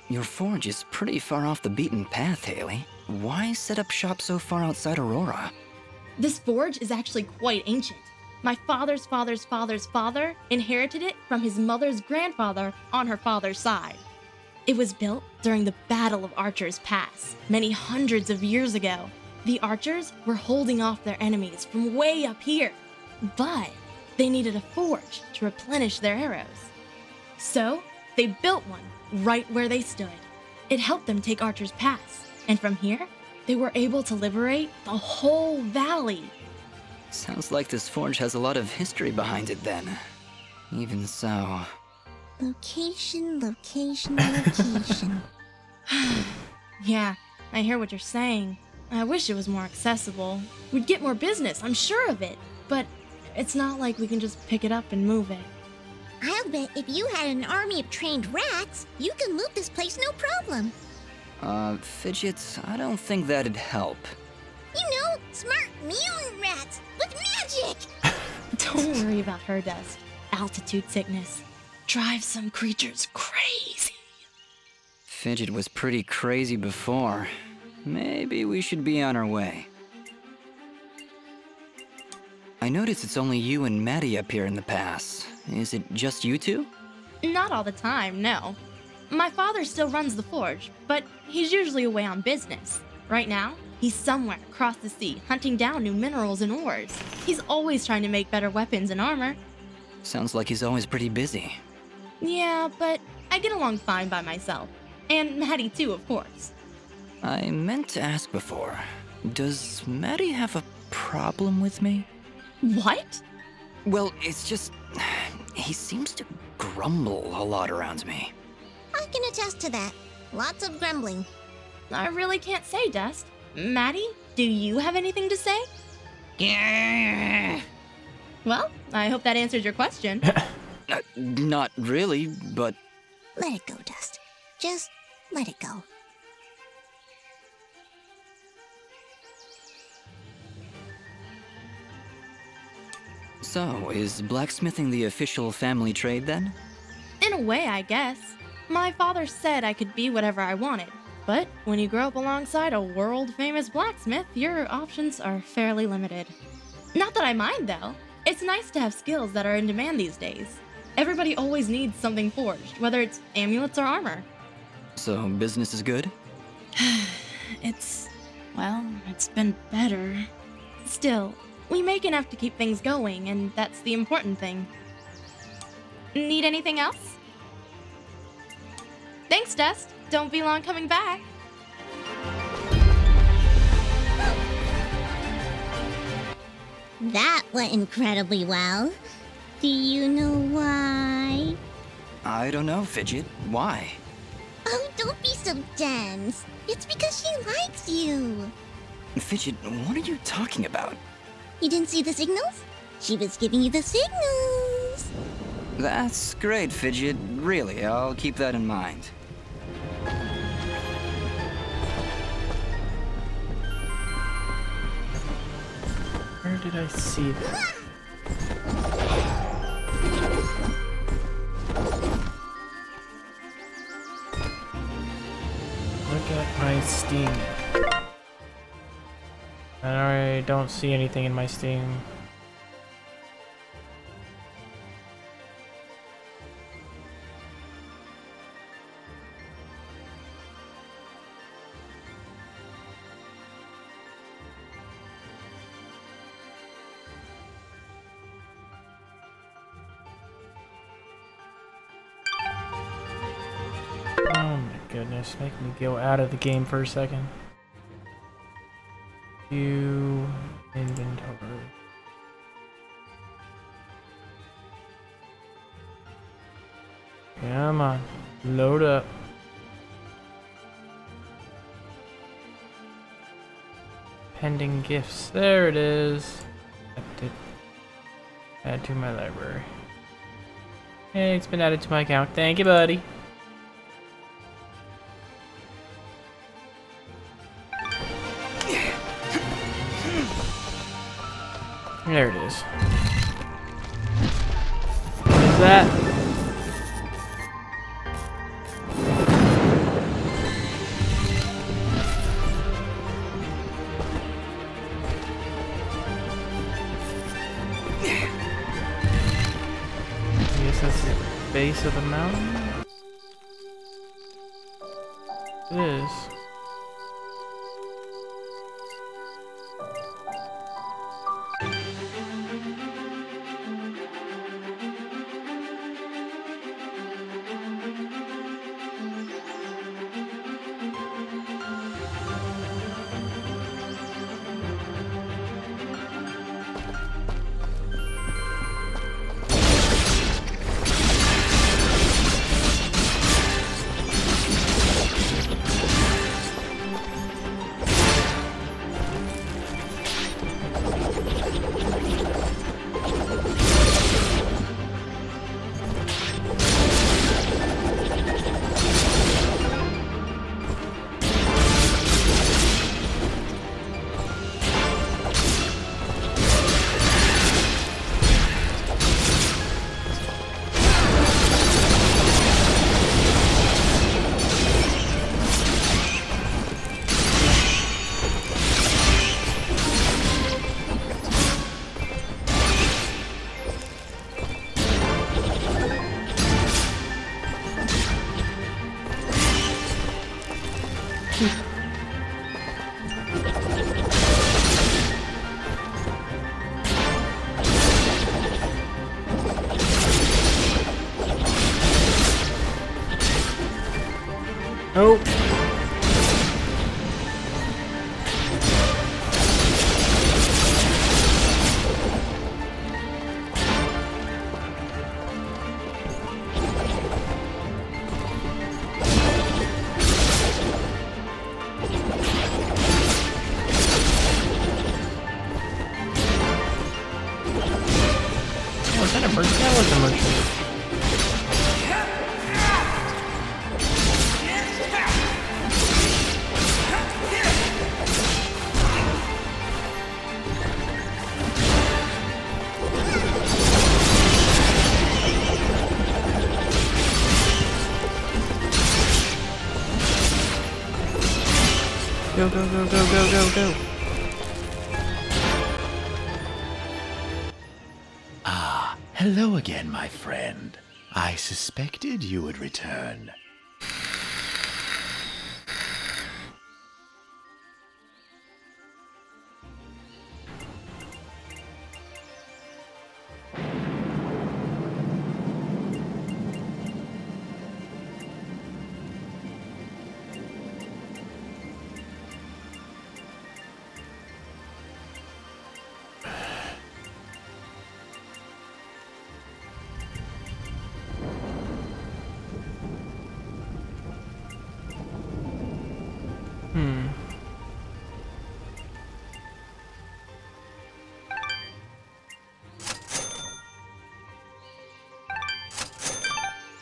Your forge is pretty far off the beaten path, Haley. Why set up shop so far outside Aurora? This forge is actually quite ancient. My father's father's father's father inherited it from his mother's grandfather on her father's side. It was built during the Battle of Archer's Pass, many hundreds of years ago. The archers were holding off their enemies from way up here, but they needed a forge to replenish their arrows. So they built one right where they stood. It helped them take Archer's Pass, and from here, they were able to liberate the whole valley. Sounds like this forge has a lot of history behind it then. Even so... Location, location, location. Yeah, I hear what you're saying. I wish it was more accessible. We'd get more business, I'm sure of it. But it's not like we can just pick it up and move it. I'll bet if you had an army of trained rats, you can loot this place no problem. Fidget, I don't think that'd help. You know, smart mutant rats with magic! Don't worry about her, Dust. Altitude sickness drives some creatures crazy. Fidget was pretty crazy before. Maybe we should be on our way. I notice it's only you and Maddie up here in the pass. Is it just you two? Not all the time, no. My father still runs the forge, but he's usually away on business. Right now, he's somewhere across the sea hunting down new minerals and ores. He's always trying to make better weapons and armor. Sounds like he's always pretty busy. Yeah, but I get along fine by myself. And Maddie too, of course. I meant to ask before. Does Maddie have a problem with me? What? Well, it's just... he seems to grumble a lot around me. I can attest to that. Lots of grumbling. I really can't say, Dust. Maddie, do you have anything to say? Yeah. Well, I hope that answers your question. Not really, but... Let it go, Dust. Just let it go. So, is blacksmithing the official family trade then? In a way, I guess. My father said I could be whatever I wanted. But when you grow up alongside a world-famous blacksmith, your options are fairly limited. Not that I mind, though. It's nice to have skills that are in demand these days. Everybody always needs something forged, whether it's amulets or armor. So, business is good? Well, it's been better. Still, we make enough to keep things going, and that's the important thing. Need anything else? Thanks, Dust. Don't be long coming back. That went incredibly well. Do you know why? I don't know, Fidget. Why? Oh, don't be so dense. It's because she likes you. Fidget, what are you talking about? You didn't see the signals? She was giving you the signals. That's great, Fidget. Really, I'll keep that in mind. Where did I see that? Look at my Steam. I don't see anything in my Steam. Oh my goodness, make me go out of the game for a second. View inventory. Come on, load up. Pending gifts. There it is. Accepted. Add to my library. Hey, it's been added to my account. Thank you, buddy. There it is. What is that? I guess that's the base of the mountain. It is. Nope. Was that a merchant? That was a merchant. go, go, go, go, go, go. Ah, hello again, my friend. I suspected you would return.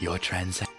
Your transaction.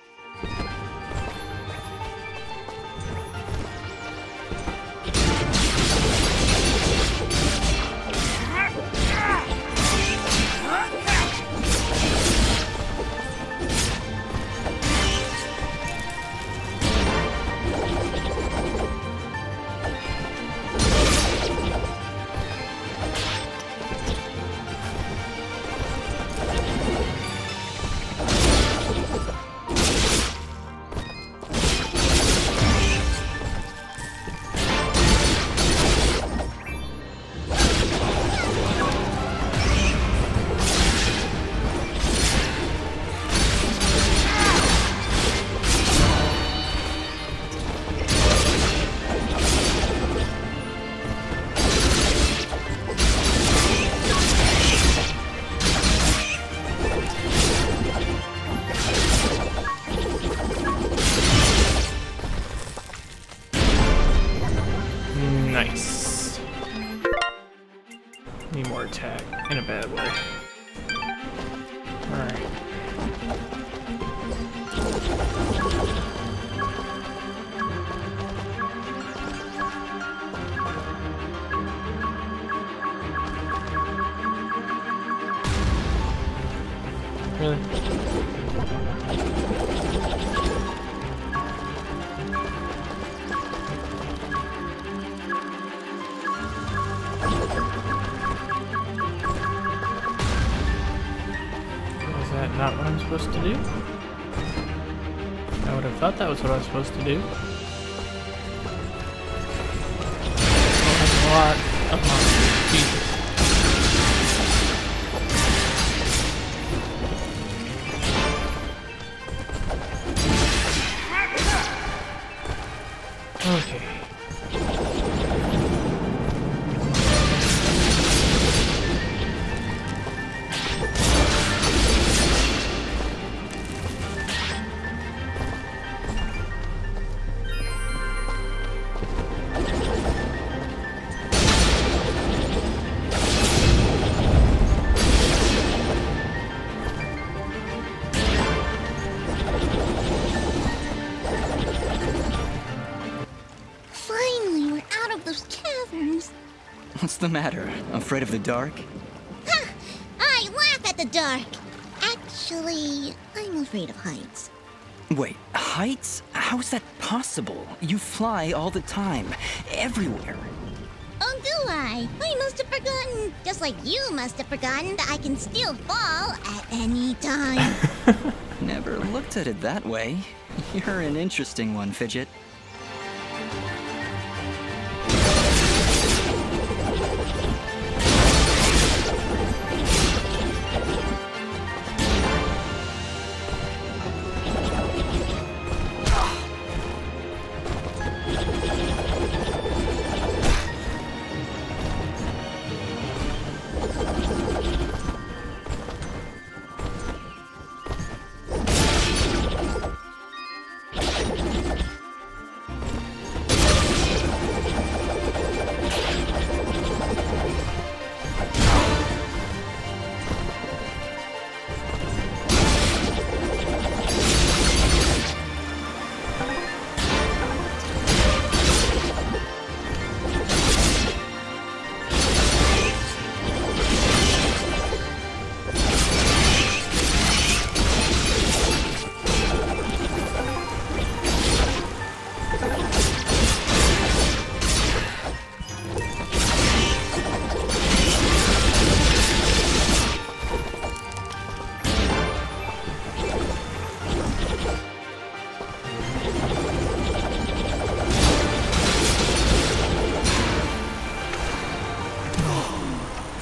Nice. Need more attack in a bad way. Alright. Really? Is that not what I'm supposed to do? I would have thought that was what I was supposed to do. Oh, that's a lot of monsters. Jesus. Okay. Finally, we're out of those caverns. What's the matter? Afraid of the dark? Ha! I laugh at the dark. Actually, I'm afraid of heights. Wait, heights? How's that possible? You fly all the time, everywhere. Oh, do I? I must have forgotten. Just like you must have forgotten that I can still fall at any time. Never looked at it that way. You're an interesting one, Fidget.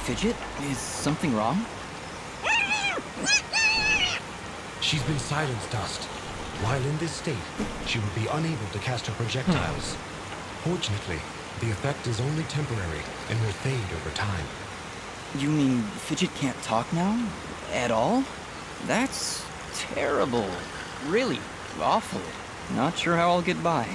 Fidget, is something wrong? She's been silenced, Dust. While in this state, she will be unable to cast her projectiles. Fortunately, the effect is only temporary and will fade over time. You mean Fidget can't talk now? At all? That's terrible. Really awful. Not sure how I'll get by.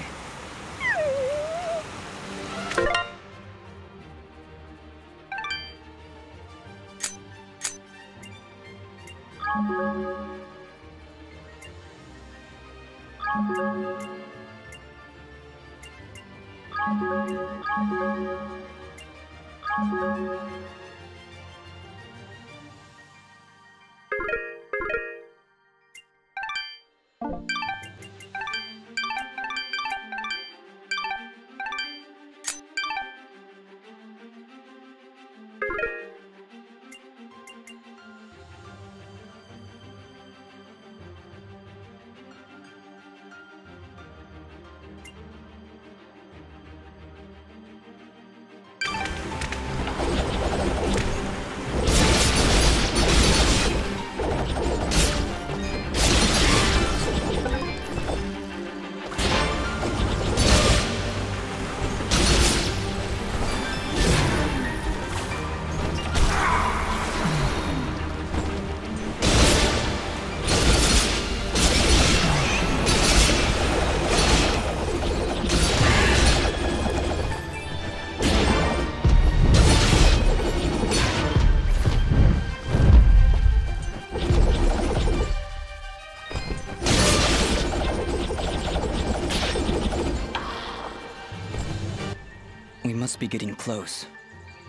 Must be getting close.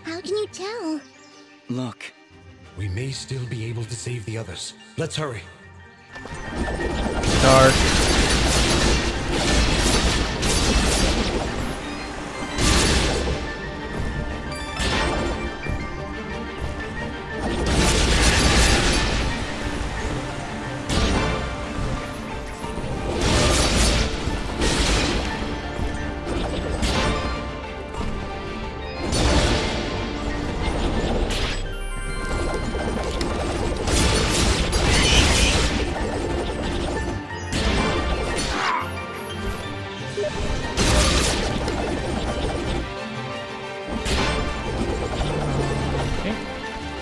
How can you tell? Look. We may still be able to save the others. Let's hurry. Dark.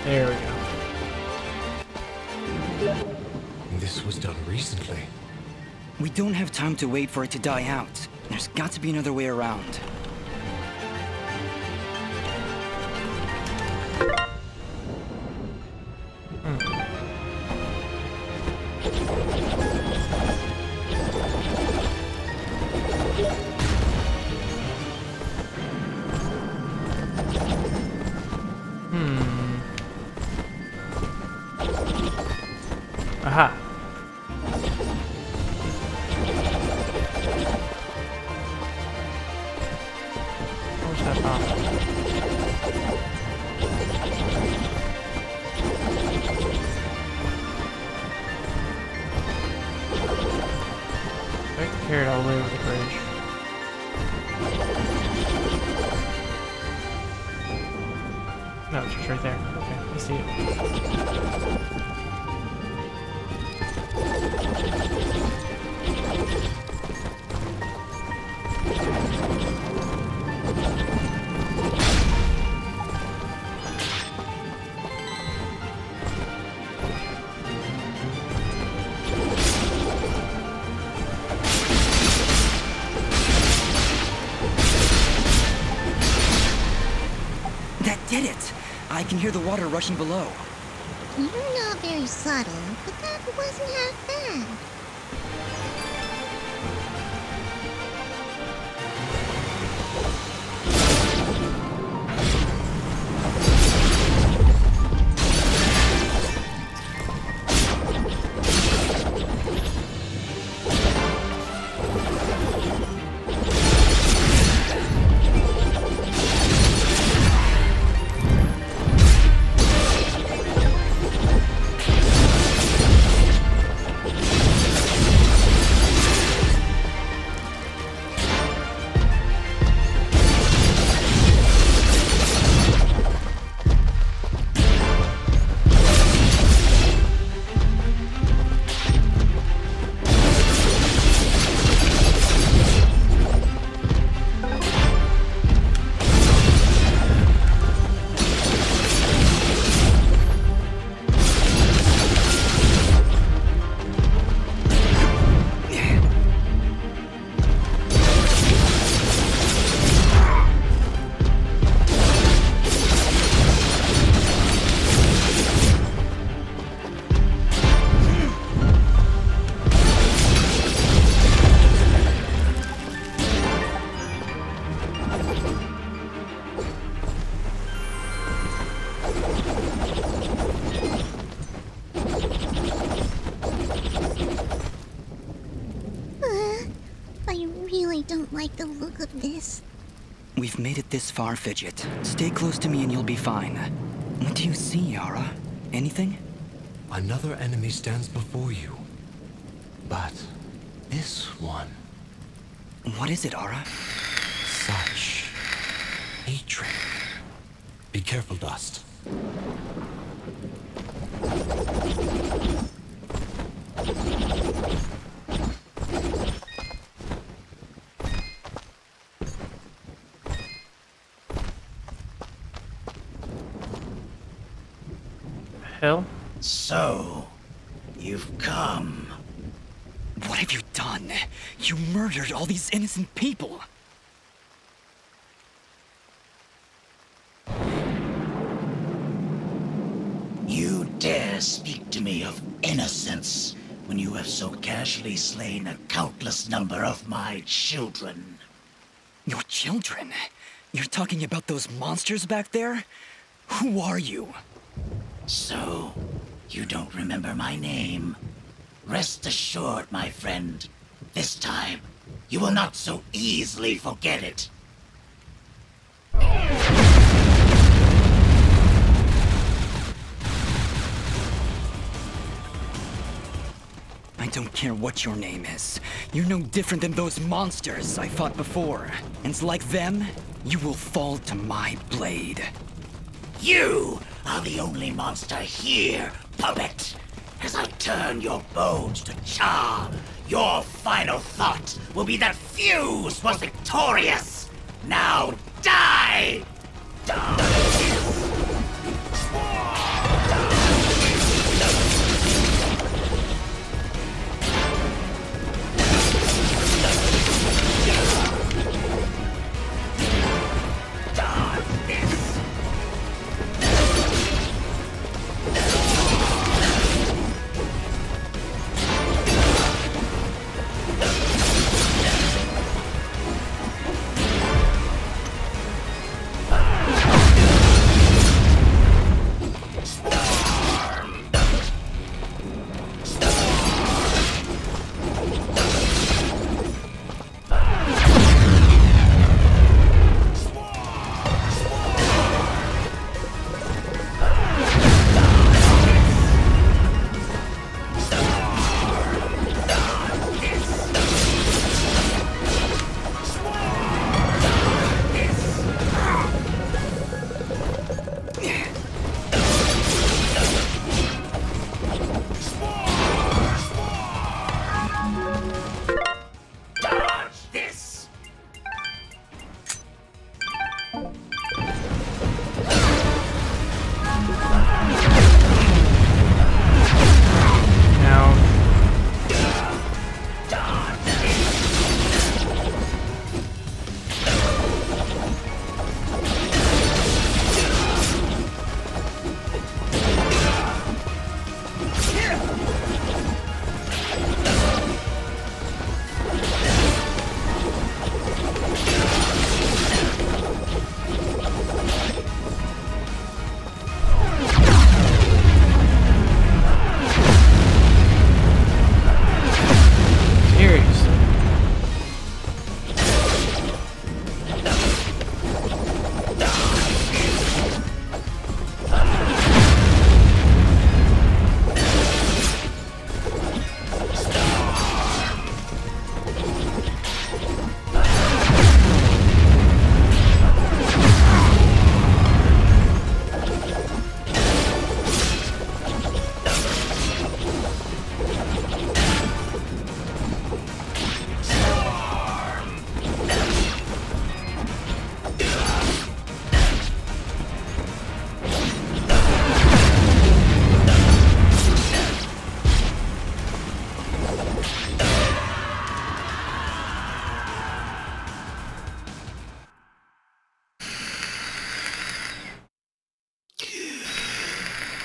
There we go. This was done recently. We don't have time to wait for it to die out. There's got to be another way around. Aha. Where's that bomb? I carried all the way over the bridge. No, it's just right there. Okay, I see it. That did it! I can hear the water rushing below. You're not very subtle, but that wasn't half bad. like the look of this. We've made it this far, Fidget. Stay close to me and you'll be fine. What do you see, Yara? Anything? Another enemy stands before you. But this one... What is it, Ara? Such hatred. Be careful, Dust. Hell? So, you've come. What have you done? You murdered all these innocent people. You dare speak to me of innocence when you have so casually slain a countless number of my children. Your children? You're talking about those monsters back there? Who are you? So, you don't remember my name? Rest assured, my friend, this time, you will not so easily forget it. I don't care what your name is. You're no different than those monsters I fought before. And like them, you will fall to my blade. You are the only monster here, puppet. As I turn your bones to char, your final thought will be that Fuse was victorious. Now die!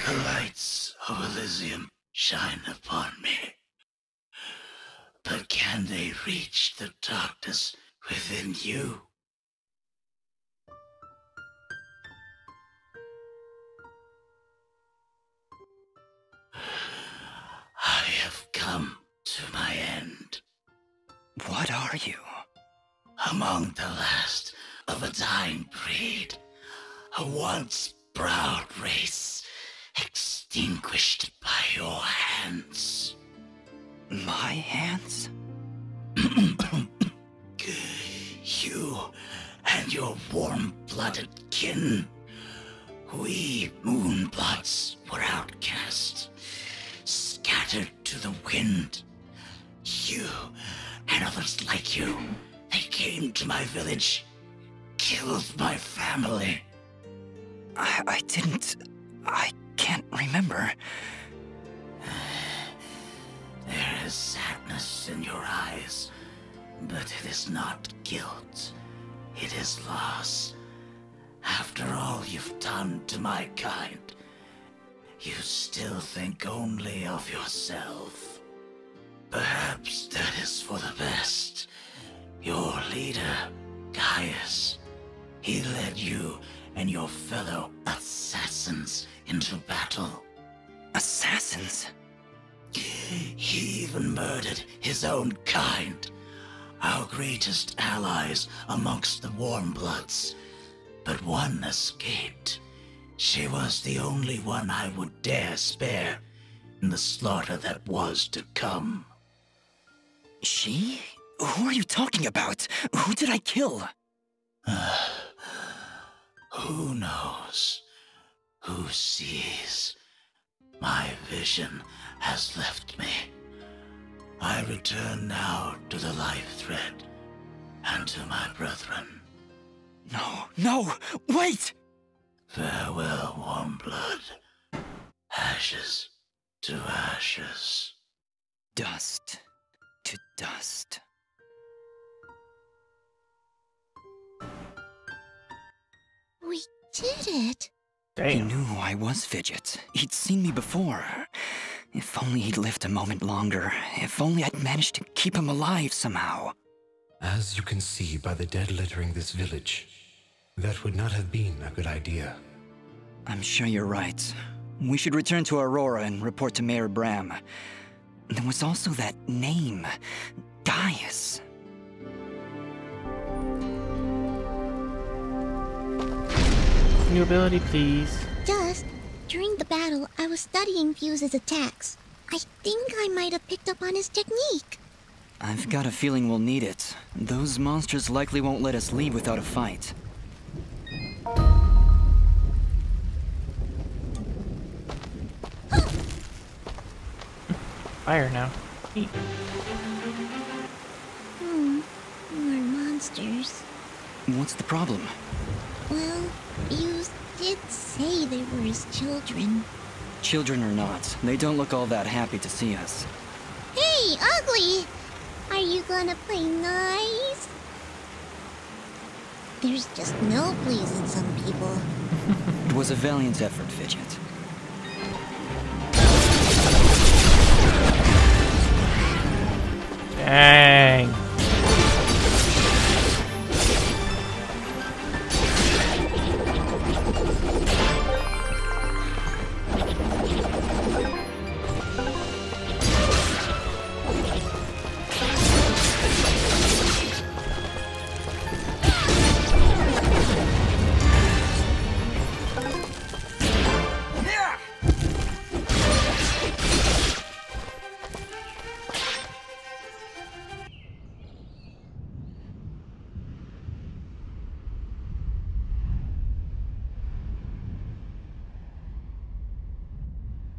The lights of Elysium shine upon me. But can they reach the darkness within you? I have come to my end. What are you? among the last of a dying breed, a once proud race extinguished by your hands. My hands? You and your warm-blooded kin. We Moonbloods were outcast, scattered to the wind. You and others like you, they came to my village, killed my family. I can't remember. There is sadness in your eyes, but it is not guilt. It is loss. After all you've done to my kind, you still think only of yourself. Perhaps that is for the best. Your leader, Gaius, he led you and your fellow assassins into battle. Assassins? He even murdered his own kind, our greatest allies amongst the Warmbloods. But one escaped. She was the only one I would dare spare in the slaughter that was to come. She? Who are you talking about? Who did I kill? Who knows? Who sees? My vision has left me. I return now to the life thread and to my brethren. No, wait! Farewell, Warmblood. Ashes to ashes. Dust to dust. We did it. He knew who I was, Fidget. He'd seen me before. If only he'd lived a moment longer. If only I'd managed to keep him alive somehow. As you can see by the dead littering this village, that would not have been a good idea. I'm sure you're right. We should return to Aurora and report to Mayor Bram. There was also that name, Gaius. New ability, please. Just during the battle, I was studying Fuse's attacks. I think I might have picked up on his technique. I've got a feeling we'll need it. Those monsters likely won't let us leave without a fight. Fire now. Eat. More monsters. What's the problem? Well, Fuse did say they were his children. Children or not, they don't look all that happy to see us. Hey, Ugly! Are you gonna play nice? There's just no pleasing some people. It was a valiant effort, Fidget. Dang.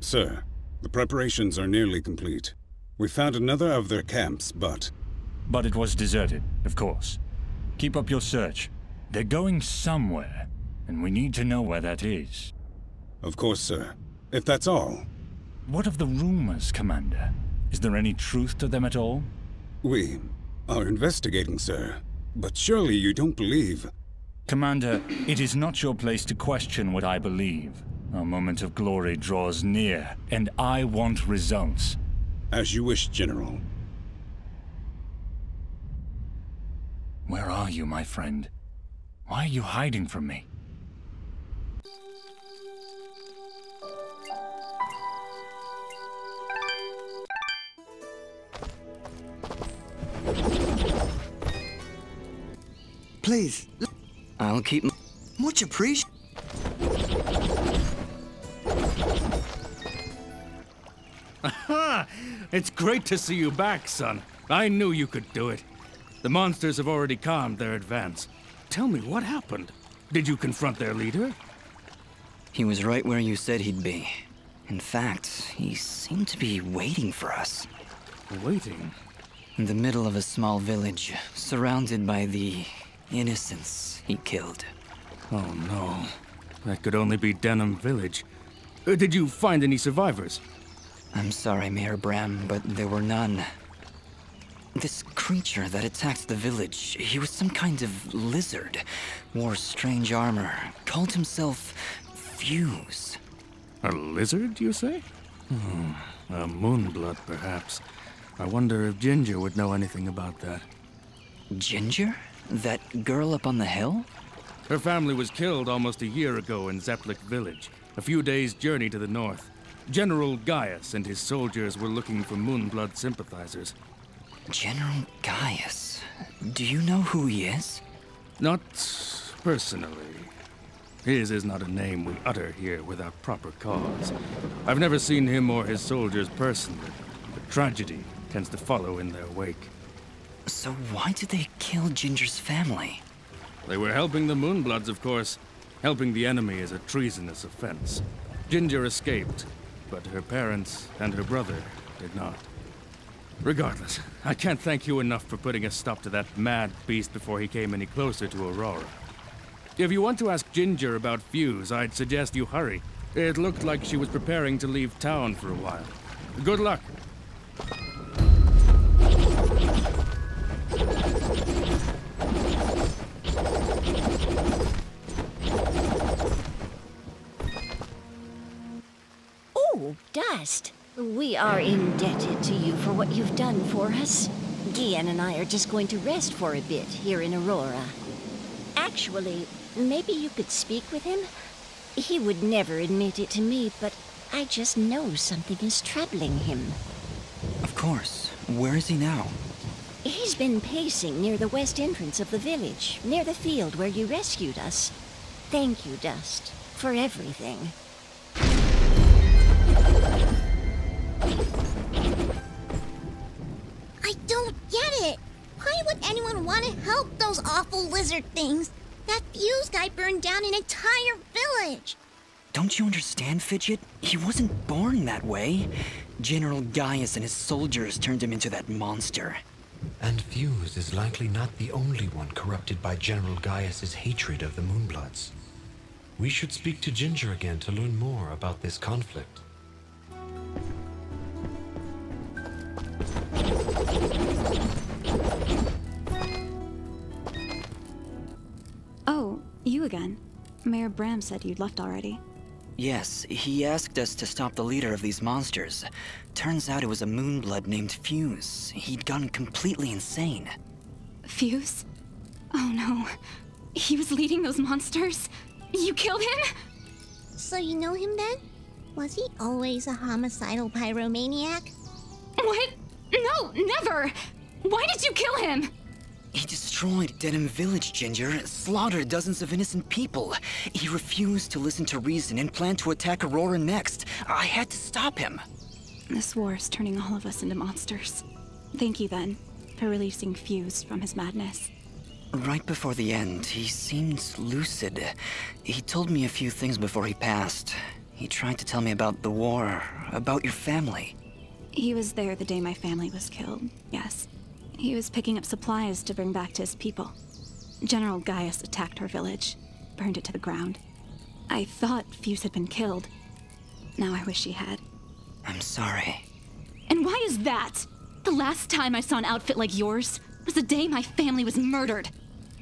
Sir, the preparations are nearly complete. We found another of their camps, but... But it was deserted, of course. Keep up your search. They're going somewhere, and we need to know where that is. Of course, sir. If that's all. What of the rumors, Commander? Is there any truth to them at all? We are investigating, sir. But surely you don't believe... Commander, it is not your place to question what I believe. Our moment of glory draws near, and I want results. As you wish, General. Where are you, my friend? Why are you hiding from me? Please. I'll keep... Much appreciated. Aha! It's great to see you back, son. I knew you could do it. The monsters have already calmed their advance. Tell me, what happened? Did you confront their leader? He was right where you said he'd be. In fact, he seemed to be waiting for us. Waiting? In the middle of a small village, surrounded by the innocents he killed. Oh no. That could only be Denham Village. Did you find any survivors? I'm sorry, Mayor Bram, but there were none. This creature that attacked the village, he was some kind of lizard, wore strange armor, called himself Fuse. A lizard, you say? A moonblood, perhaps. I wonder if Ginger would know anything about that. Ginger? That girl up on the hill? Her family was killed almost a year ago in Zepplik Village, a few days' journey to the north. General Gaius and his soldiers were looking for Moonblood sympathizers. General Gaius? Do you know who he is? Not personally. His is not a name we utter here without proper cause. I've never seen him or his soldiers personally, but tragedy tends to follow in their wake. So why did they kill Ginger's family? They were helping the Moonbloods, of course. Helping the enemy is a treasonous offense. Ginger escaped, but her parents and her brother did not. Regardless, I can't thank you enough for putting a stop to that mad beast before he came any closer to Aurora. If you want to ask Ginger about Fuse, I'd suggest you hurry. It looked like she was preparing to leave town for a while. Good luck. Oh, Dust. We are indebted to you for what you've done for us. Gian and I are just going to rest for a bit here in Aurora. Actually, maybe you could speak with him? He would never admit it to me, but I just know something is troubling him. Of course. Where is he now? He's been pacing near the west entrance of the village, near the field where you rescued us. Thank you, Dust, for everything. I don't get it. Why would anyone want to help those awful lizard things? That Fuse guy burned down an entire village. Don't you understand, Fidget? He wasn't born that way. General Gaius and his soldiers turned him into that monster. And Fuse is likely not the only one corrupted by General Gaius's hatred of the Moonbloods. We should speak to Ginger again to learn more about this conflict. Oh, you again. Mayor Bram said you'd left already. Yes, he asked us to stop the leader of these monsters. Turns out it was a Moonblood named Fuse. He'd gone completely insane. Fuse? Oh no. He was leading those monsters? You killed him? So you know him then? Was he always a homicidal pyromaniac? What? No, never! Why did you kill him? He destroyed Denham Village, Ginger, slaughtered dozens of innocent people. He refused to listen to reason and planned to attack Aurora next. I had to stop him. This war is turning all of us into monsters. Thank you, then, for releasing Fuse from his madness. Right before the end, he seemed lucid. He told me a few things before he passed. He tried to tell me about the war, about your family. He was there the day my family was killed, yes. He was picking up supplies to bring back to his people. General Gaius attacked our village, burned it to the ground. I thought Fuse had been killed. Now I wish he had. I'm sorry. And why is that? The last time I saw an outfit like yours was the day my family was murdered.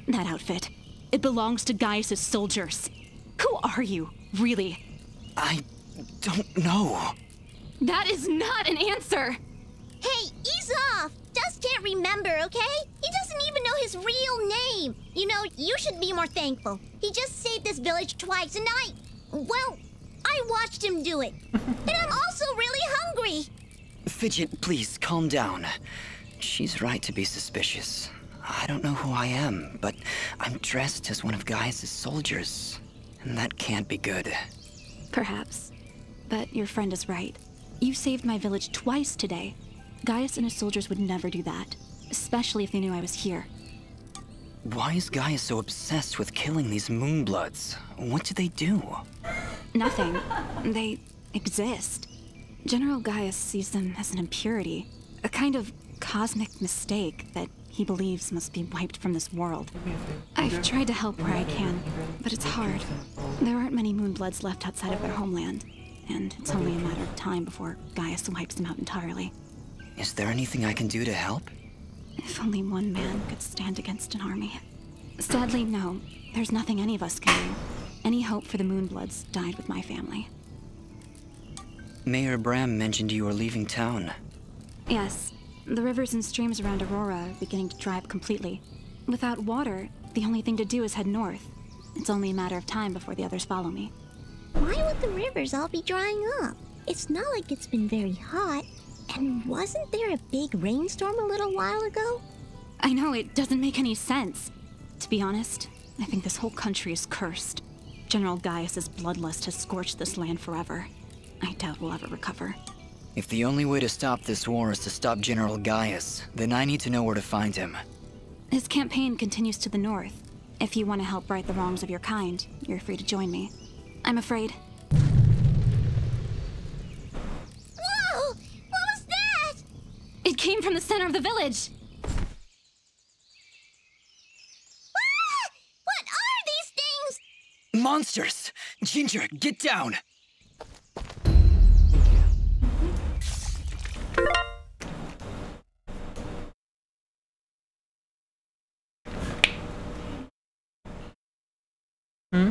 That outfit, it belongs to Gaius's soldiers. Who are you, really? I don't know. That is not an answer! Hey, ease off! Dust can't remember, okay? He doesn't even know his real name. You know, you should be more thankful. He just saved this village twice, and well, I watched him do it. And I'm also really hungry. Fidget, please, calm down. She's right to be suspicious. I don't know who I am, but I'm dressed as one of Gaius' soldiers, and that can't be good. Perhaps. But your friend is right. You saved my village twice today. Gaius and his soldiers would never do that, especially if they knew I was here. Why is Gaius so obsessed with killing these Moonbloods? What do they do? Nothing. They exist. General Gaius sees them as an impurity, a kind of cosmic mistake that he believes must be wiped from this world. I've tried to help where I can, but it's hard. There aren't many Moonbloods left outside of their homeland, and it's only a matter of time before Gaius wipes them out entirely. Is there anything I can do to help? If only one man could stand against an army. Sadly, no. There's nothing any of us can do. Any hope for the Moonbloods died with my family. Mayor Bram mentioned you were leaving town. Yes. The rivers and streams around Aurora are beginning to dry up completely. Without water, the only thing to do is head north. It's only a matter of time before the others follow me. Why would the rivers all be drying up? It's not like it's been very hot. And wasn't there a big rainstorm a little while ago? I know, it doesn't make any sense. To be honest, I think this whole country is cursed. General Gaius's bloodlust has scorched this land forever. I doubt we'll ever recover. If the only way to stop this war is to stop General Gaius, then I need to know where to find him. His campaign continues to the north. If you want to help right the wrongs of your kind, you're free to join me. I'm afraid. Whoa! What was that? It came from the center of the village! Ah! What are these things? Monsters! Ginger, get down! Hmm?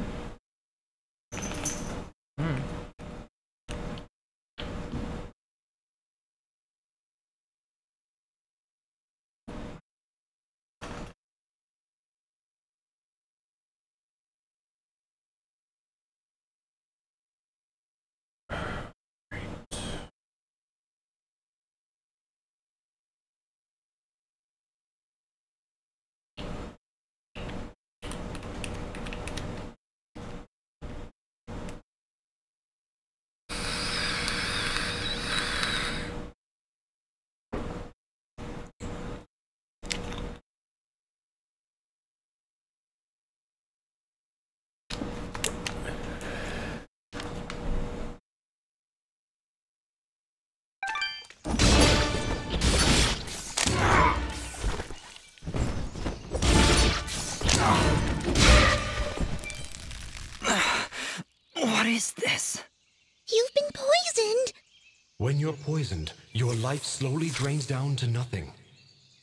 What is this? You've been poisoned! When you're poisoned, your life slowly drains down to nothing.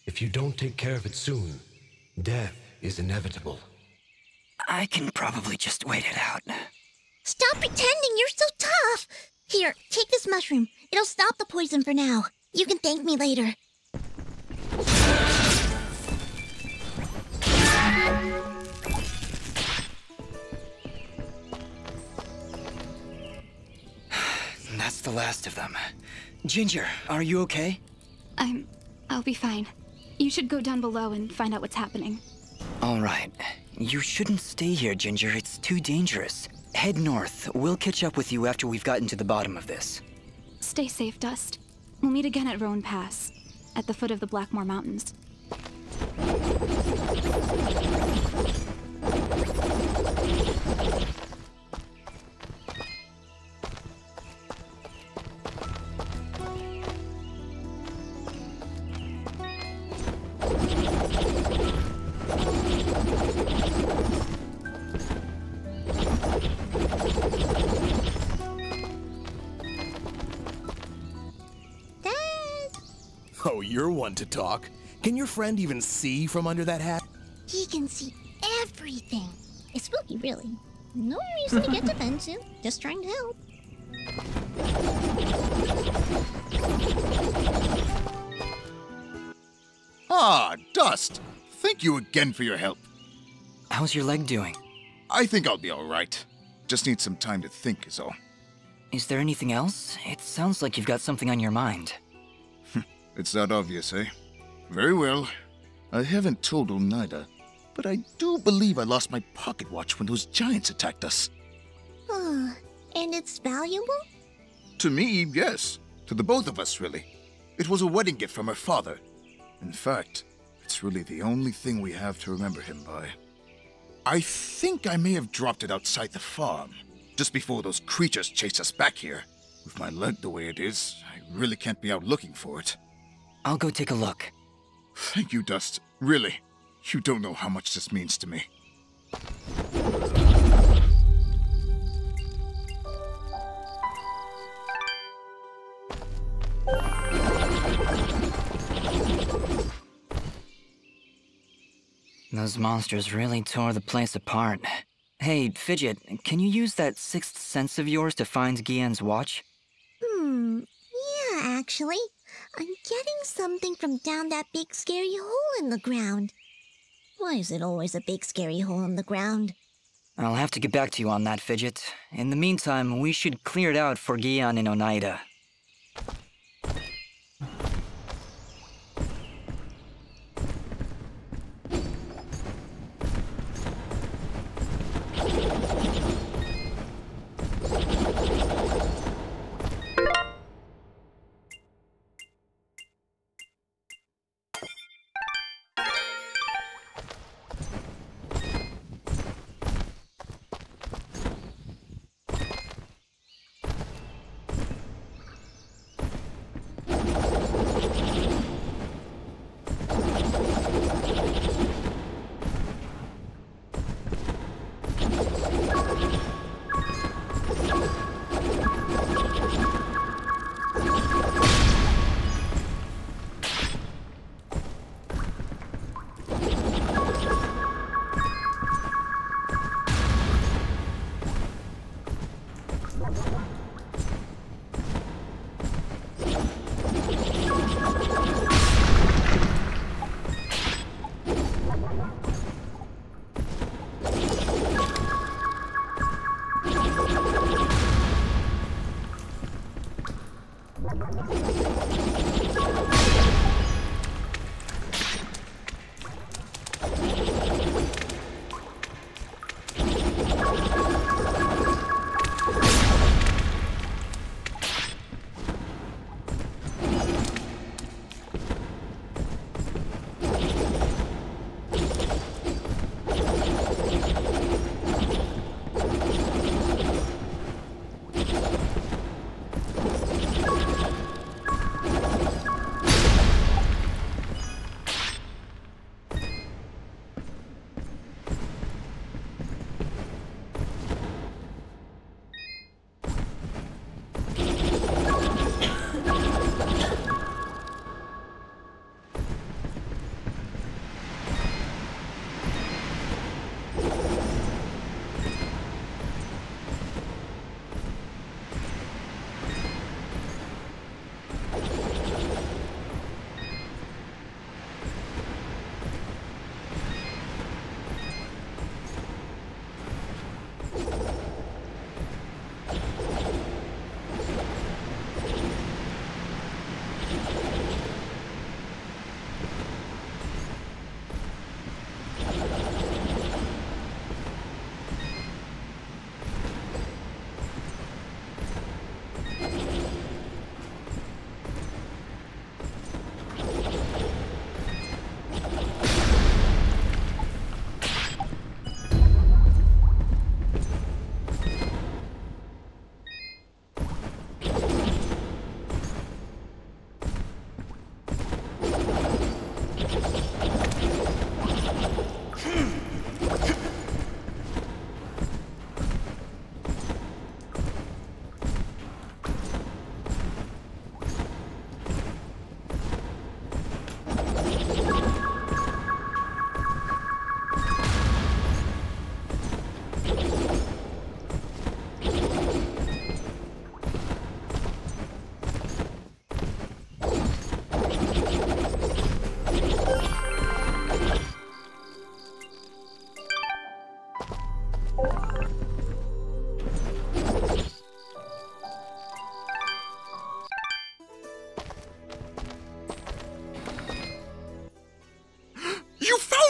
If you don't take care of it soon, death is inevitable. I can probably just wait it out. Stop pretending you're so tough! Here, take this mushroom. It'll stop the poison for now. You can thank me later. That's the last of them. Ginger, are you okay? I'll be fine. You should go down below and find out what's happening. All right. You shouldn't stay here, Ginger. It's too dangerous. Head north. We'll catch up with you after we've gotten to the bottom of this. Stay safe, Dust. We'll meet again at Roan Pass, at the foot of the Blackmore Mountains. Oh, you're one to talk. Can your friend even see from under that hat? He can see everything. It's spooky, really. No reason to get defensive. Just trying to help. Ah, Dust. Thank you again for your help. How's your leg doing? I think I'll be all right. Just need some time to think is all. Is there anything else? It sounds like you've got something on your mind. It's that obvious, eh? Very well. I haven't told Oneida, but I do believe I lost my pocket watch when those giants attacked us. And it's valuable? To me, yes. To the both of us, really. It was a wedding gift from her father. In fact, it's really the only thing we have to remember him by. I think I may have dropped it outside the farm, just before those creatures chased us back here. With my leg the way it is, I really can't be out looking for it. I'll go take a look. Thank you, Dust. Really. You don't know how much this means to me. Those monsters really tore the place apart. Hey, Fidget, can you use that sixth sense of yours to find Guillen's watch? Yeah, actually. I'm getting something from down that big scary hole in the ground. Why is it always a big scary hole in the ground? I'll have to get back to you on that, Fidget. In the meantime, we should clear it out for Guillen and Oneida.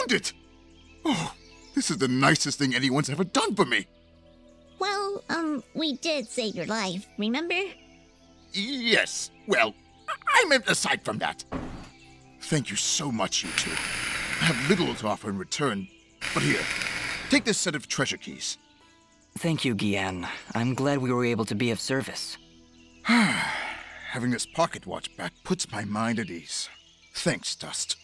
found it! Oh, this is the nicest thing anyone's ever done for me. Well, we did save your life, remember? Yes, well, I meant aside from that. Thank you so much, you two. I have little to offer in return, but here, take this set of treasure keys. Thank you, Gian. I'm glad we were able to be of service. Having this pocket watch back puts my mind at ease. Thanks, Dust.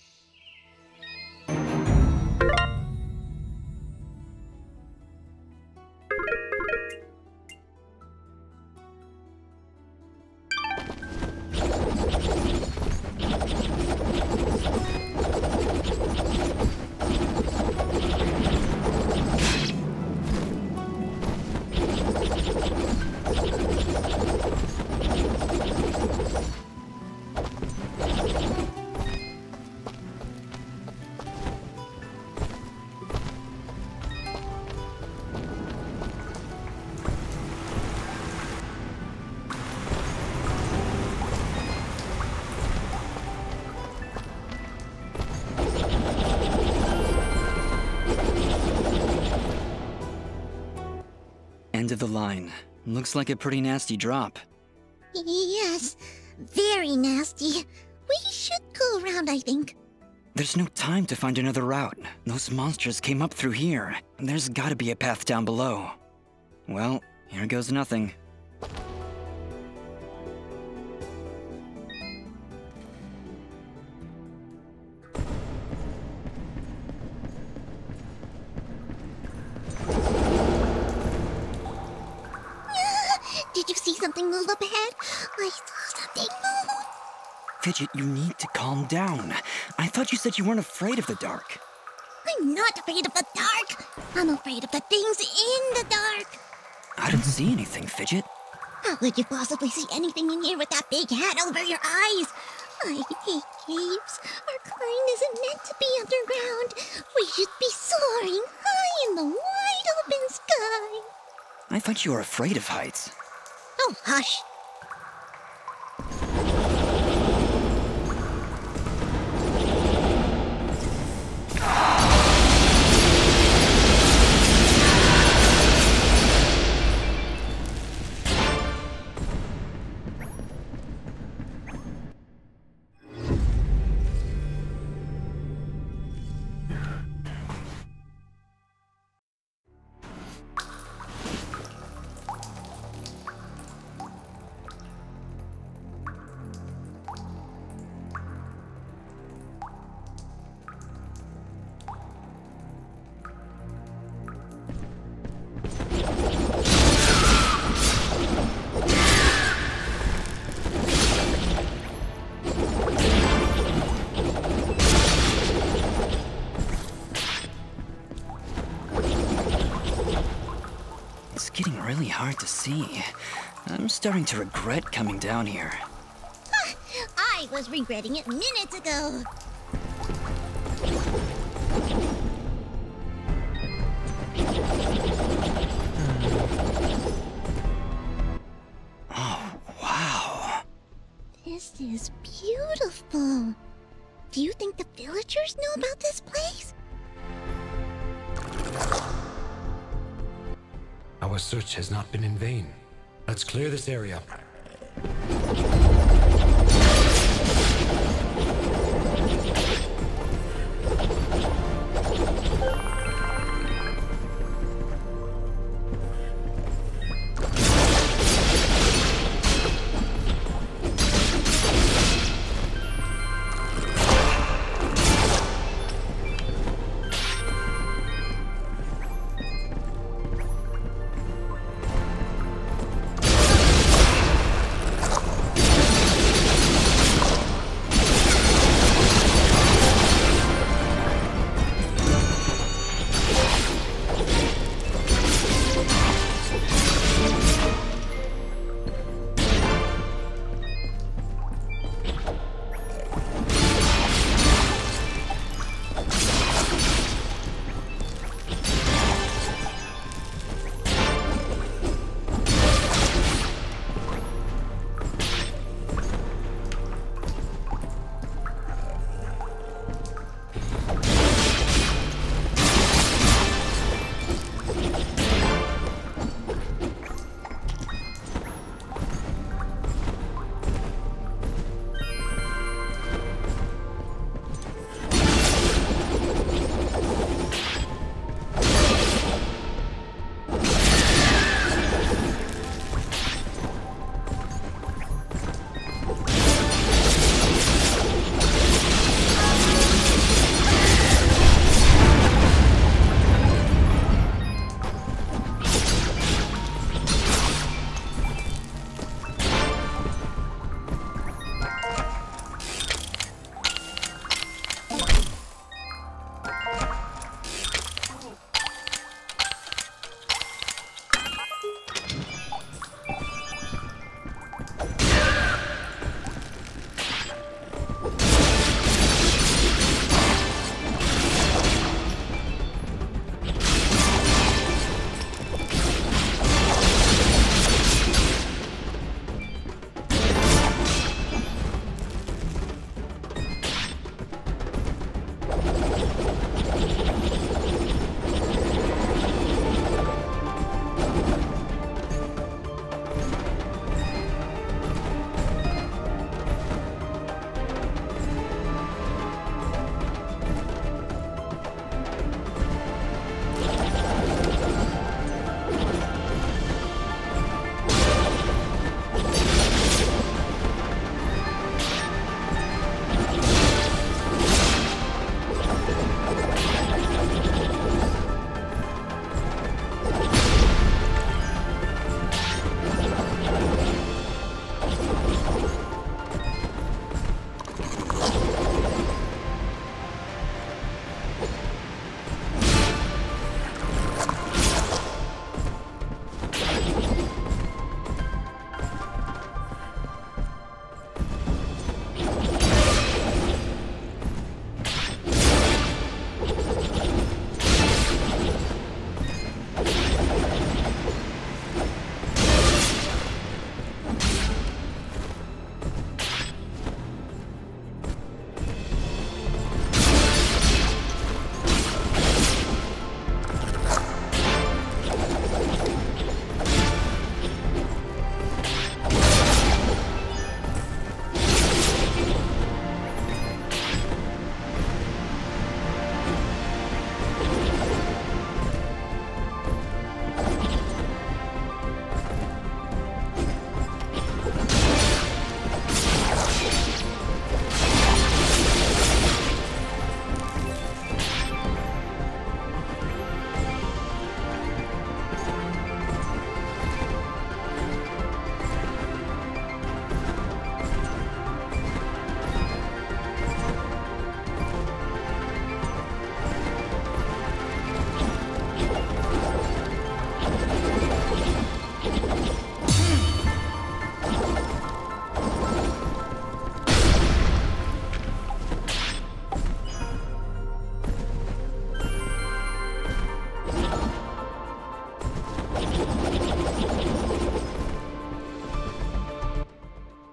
End of the line. Looks like a pretty nasty drop. Yes, very nasty. We should go around, I think. There's no time to find another route. Those monsters came up through here. There's gotta be a path down below. Well, here goes nothing. Did you see something move up ahead? I saw something move. Fidget, you need to calm down. I thought you said you weren't afraid of the dark. I'm not afraid of the dark. I'm afraid of the things in the dark. I don't see anything, Fidget. How could you possibly see anything in here with that big hat over your eyes? I hate caves. Our kind isn't meant to be underground. We should be soaring high in the wide open sky. I thought you were afraid of heights. Oh, hush. It's getting really hard to see. I'm starting to regret coming down here. I was regretting it minutes ago. Oh, wow. This is beautiful. Do you think the villagers know about this place? Our search has not been in vain. Let's clear this area.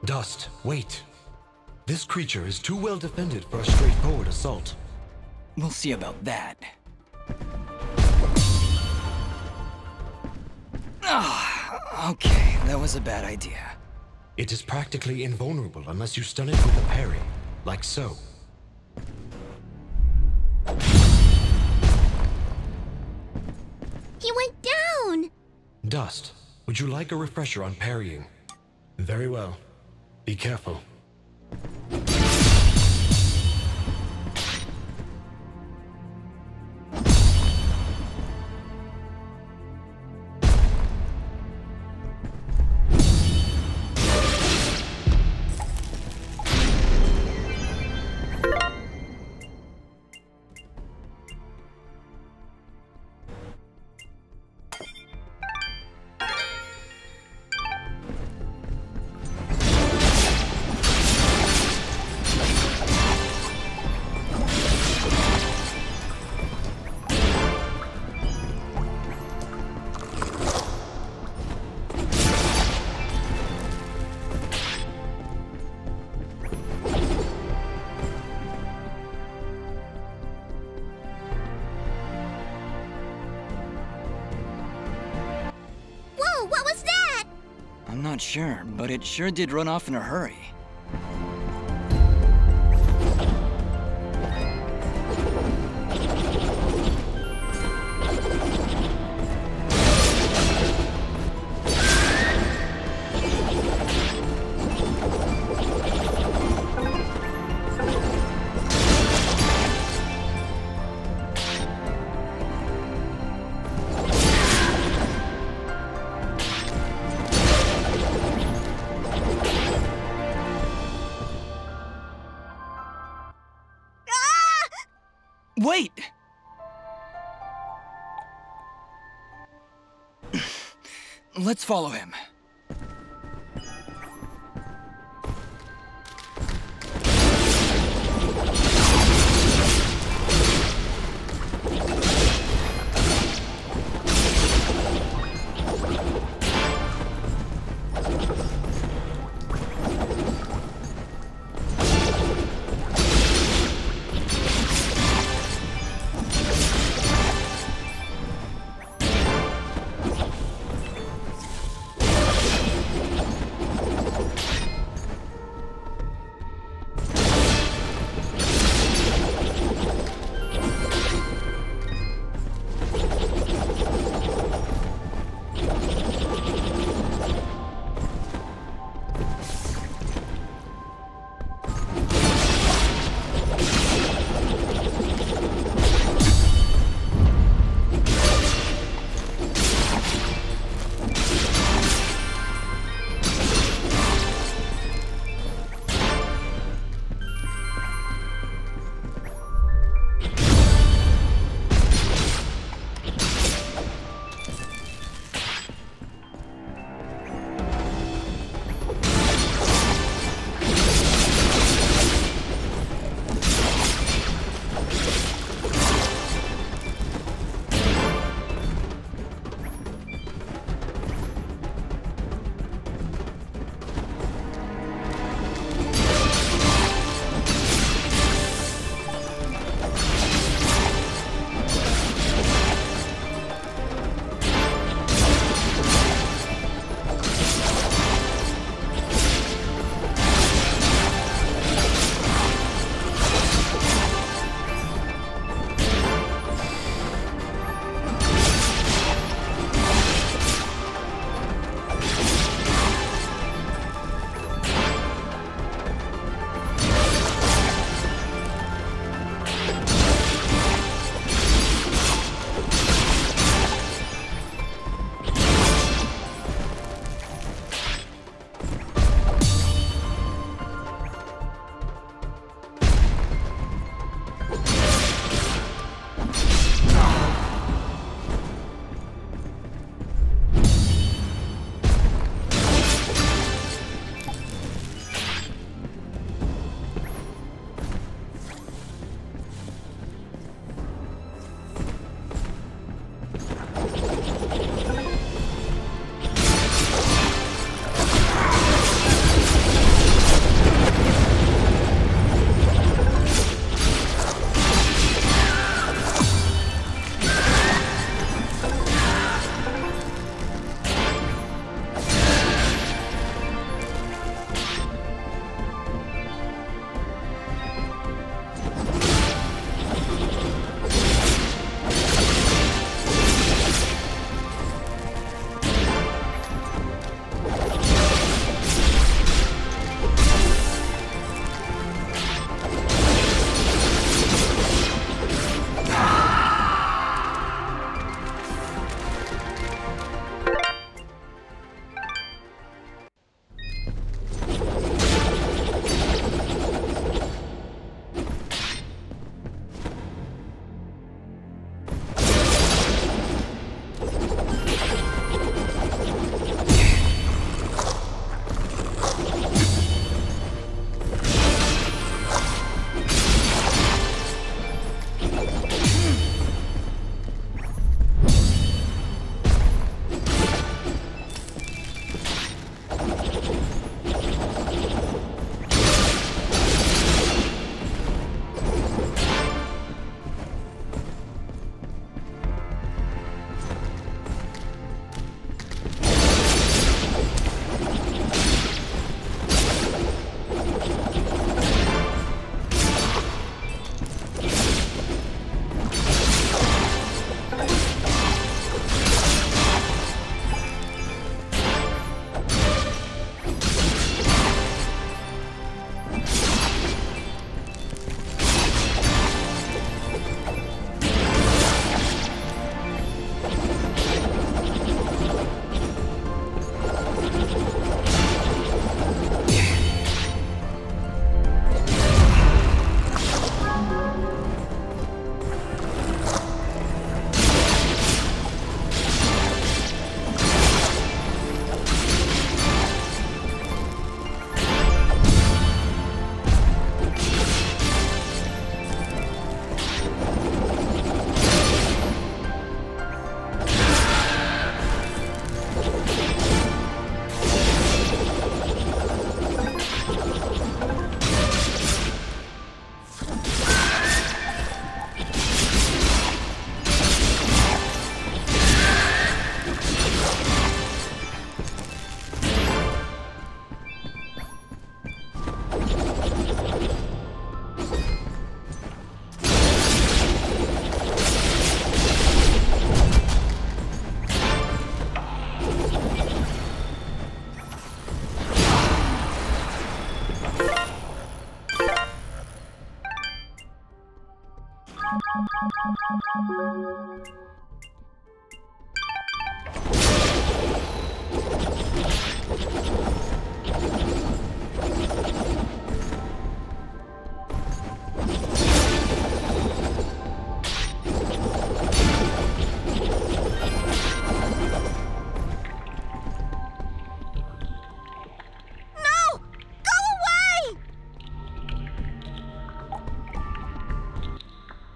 Dust, wait. This creature is too well defended for a straightforward assault. We'll see about that. Okay, that was a bad idea. It is practically invulnerable unless you stun it with a parry, like so. He went down! Dust, would you like a refresher on parrying? Very well. Be careful. I'm not sure, but it sure did run off in a hurry. Wait! Let's follow him.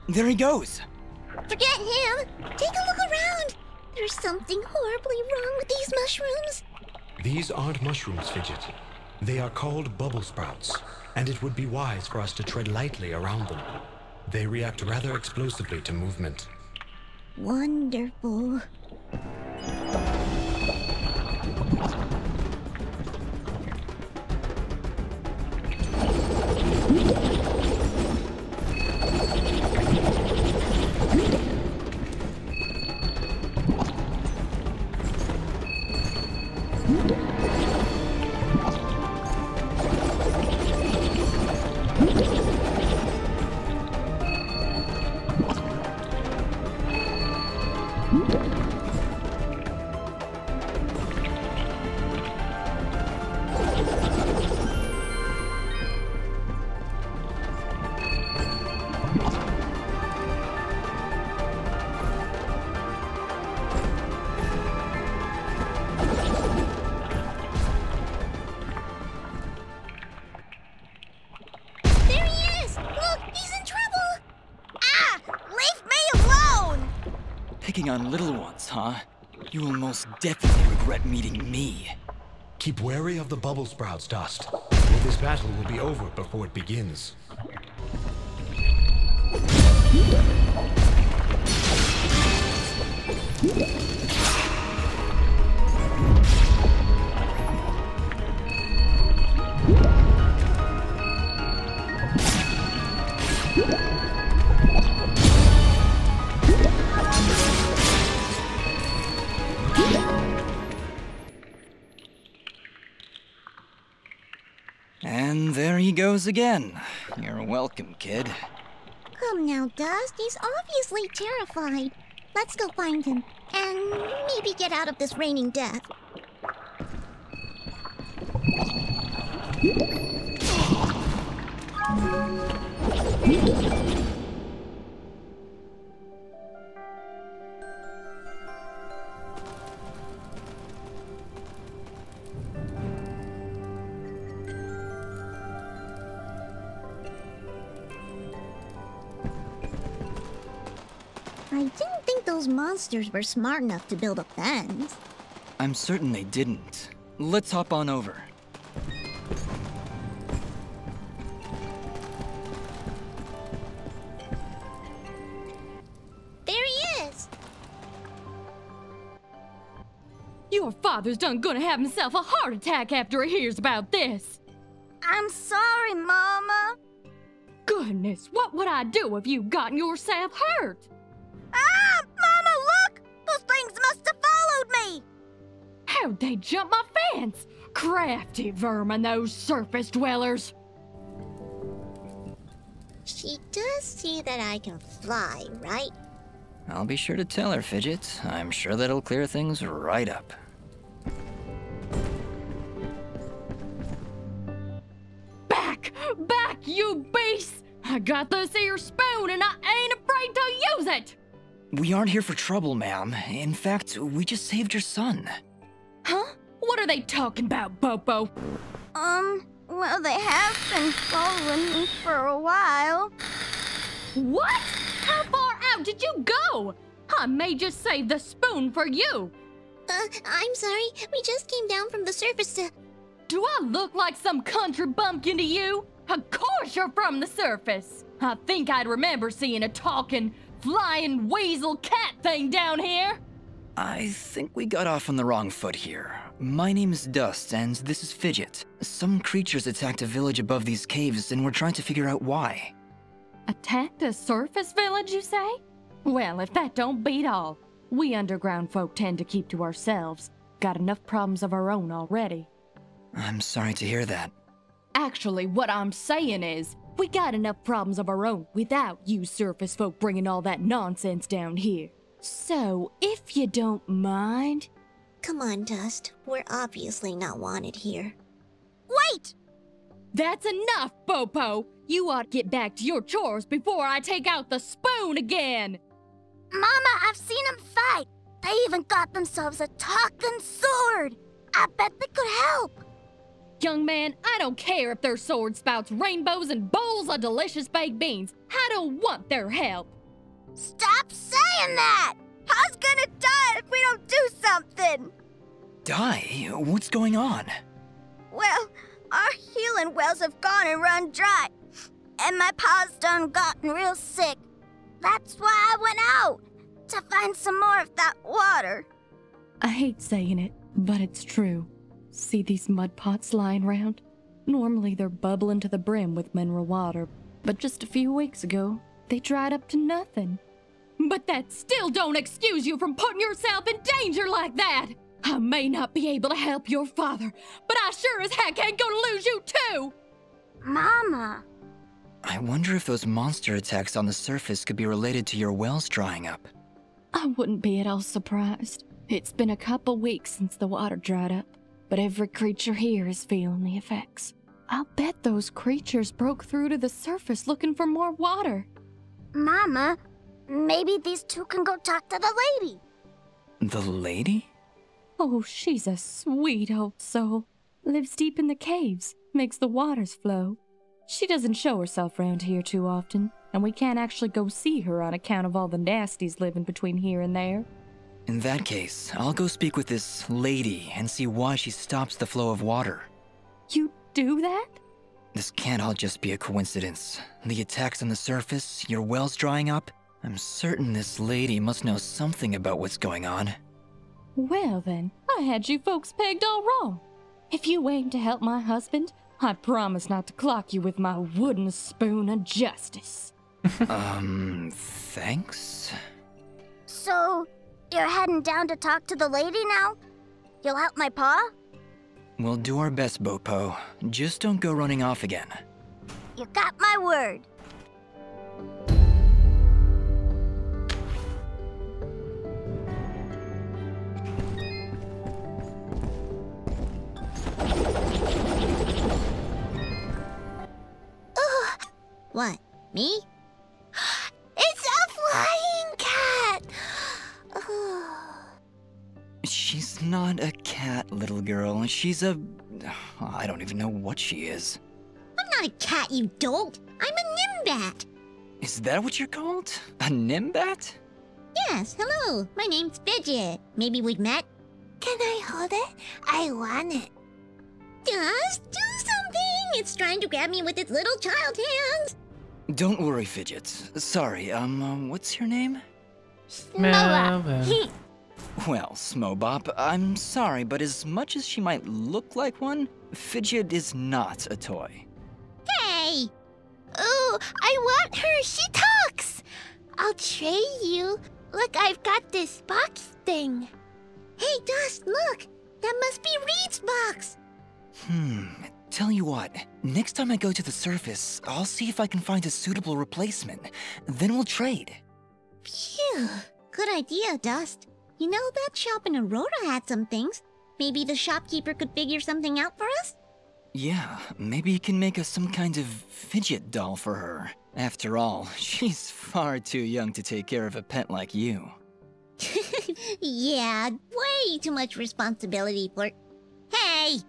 There he goes! Forget him! Take a look around! There's something horribly wrong with these mushrooms! These aren't mushrooms, Fidget. They are called bubble sprouts, and it would be wise for us to tread lightly around them. They react rather explosively to movement. Wonderful. Picking on little ones, huh? You will most definitely regret meeting me. Keep wary of the bubble sprouts, Dust, or this battle will be over before it begins. And there he goes again. You're welcome, kid. Come now, Dust. He's obviously terrified. Let's go find him, and maybe get out of this raining death. I didn't think those monsters were smart enough to build a fence. I'm certain they didn't. Let's hop on over. There he is! Your father's done gonna have himself a heart attack after he hears about this. I'm sorry, Mama. Goodness, what would I do if you gotten yourself hurt? Ah! Mama, look! Those things must have followed me! How'd they jump my fence? Crafty vermin, those surface dwellers. She does see that I can fly, right? I'll be sure to tell her, Fidget. I'm sure that'll clear things right up. Back! Back, you beasts! I got this here spoon and I ain't afraid to use it! We aren't here for trouble, ma'am. In fact, we just saved your son. Huh? What are they talking about, Bobo? Well, they have been following me for a while. What? How far out did you go? I may just save the spoon for you. I'm sorry. We just came down from the surface to... Do I look like some country bumpkin to you? Of course you're from the surface. I think I'd remember seeing a talking, flying weasel cat thing down here. I think we got off on the wrong foot here. My name is Dust, and this is Fidget. Some creatures attacked a village above these caves, and we're trying to figure out why. Attacked a surface village, you say? Well, if that don't beat all. We underground folk tend to keep to ourselves. Got enough problems of our own already. I'm sorry to hear that. Actually, what I'm saying is, We got enough problems of our own without you surface folk bringing all that nonsense down here. So, if you don't mind... Come on, Dust. We're obviously not wanted here. Wait! That's enough, Bopo! You ought to get back to your chores before I take out the spoon again! Mama, I've seen them fight. They even got themselves a talking sword. I bet they could help. Young man, I don't care if their sword spouts rainbows and bowls of delicious baked beans. I don't want their help. Stop saying that! I was gonna die if we don't do something! Die? What's going on? Well, our healing wells have gone and run dry. And my pa's done gotten real sick. That's why I went out, to find some more of that water. I hate saying it, but it's true. See these mud pots lying around? Normally they're bubbling to the brim with mineral water, but just a few weeks ago, they dried up to nothing. But that still don't excuse you from putting yourself in danger like that! I may not be able to help your father, but I sure as heck ain't gonna lose you too! Mama! I wonder if those monster attacks on the surface could be related to your wells drying up. I wouldn't be at all surprised. It's been a couple weeks since the water dried up, but every creature here is feeling the effects. I'll bet those creatures broke through to the surface looking for more water. Mama, maybe these two can go talk to the lady. The lady? Oh, she's a sweet old soul. Lives deep in the caves, makes the waters flow. She doesn't show herself around here too often, and we can't actually go see her on account of all the nasties living between here and there. In that case, I'll go speak with this lady and see why she stops the flow of water. You do that? This can't all just be a coincidence. The attacks on the surface, your wells drying up. I'm certain this lady must know something about what's going on. Well then, I had you folks pegged all wrong. If you aim to help my husband, I promise not to clock you with my wooden spoon of justice. Thanks? So, you're heading down to talk to the lady now? You'll help my pa? We'll do our best, Bopo. Just don't go running off again. You got my word. What? Me? It's a flying cat! She's not a cat, little girl. She's a... I don't even know what she is. I'm not a cat, you dolt. I'm a nimbat. Is that what you're called? A nimbat? Yes, hello. My name's Fidget. Maybe we've met? Can I hold it? I want it. Just do something. It's trying to grab me with its little child hands. Don't worry, Fidget. Sorry, what's your name? Smobop. Well, Smobop, I'm sorry, but as much as she might look like one, Fidget is not a toy. Hey! Ooh, I want her. She talks. I'll trade you. Look, I've got this box thing. Hey, Dust, look. That must be Reed's box. Tell you what, next time I go to the surface, I'll see if I can find a suitable replacement. Then we'll trade. Phew. Good idea, Dust. You know, that shop in Aurora had some things. Maybe the shopkeeper could figure something out for us? Yeah, maybe you can make us some kind of fidget doll for her. After all, she's far too young to take care of a pet like you. Yeah, way too much responsibility for... Hey!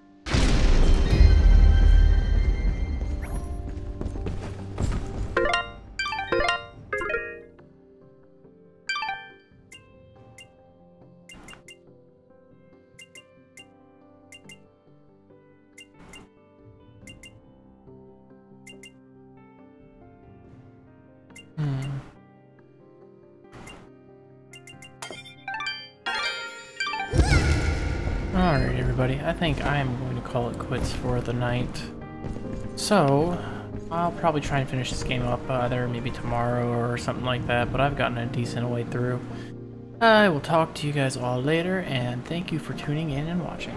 Alright everybody, I think I am going to call it quits for the night. So, I'll probably try and finish this game up either maybe tomorrow or something like that, but I've gotten a decent way through. I will talk to you guys all later, and thank you for tuning in and watching.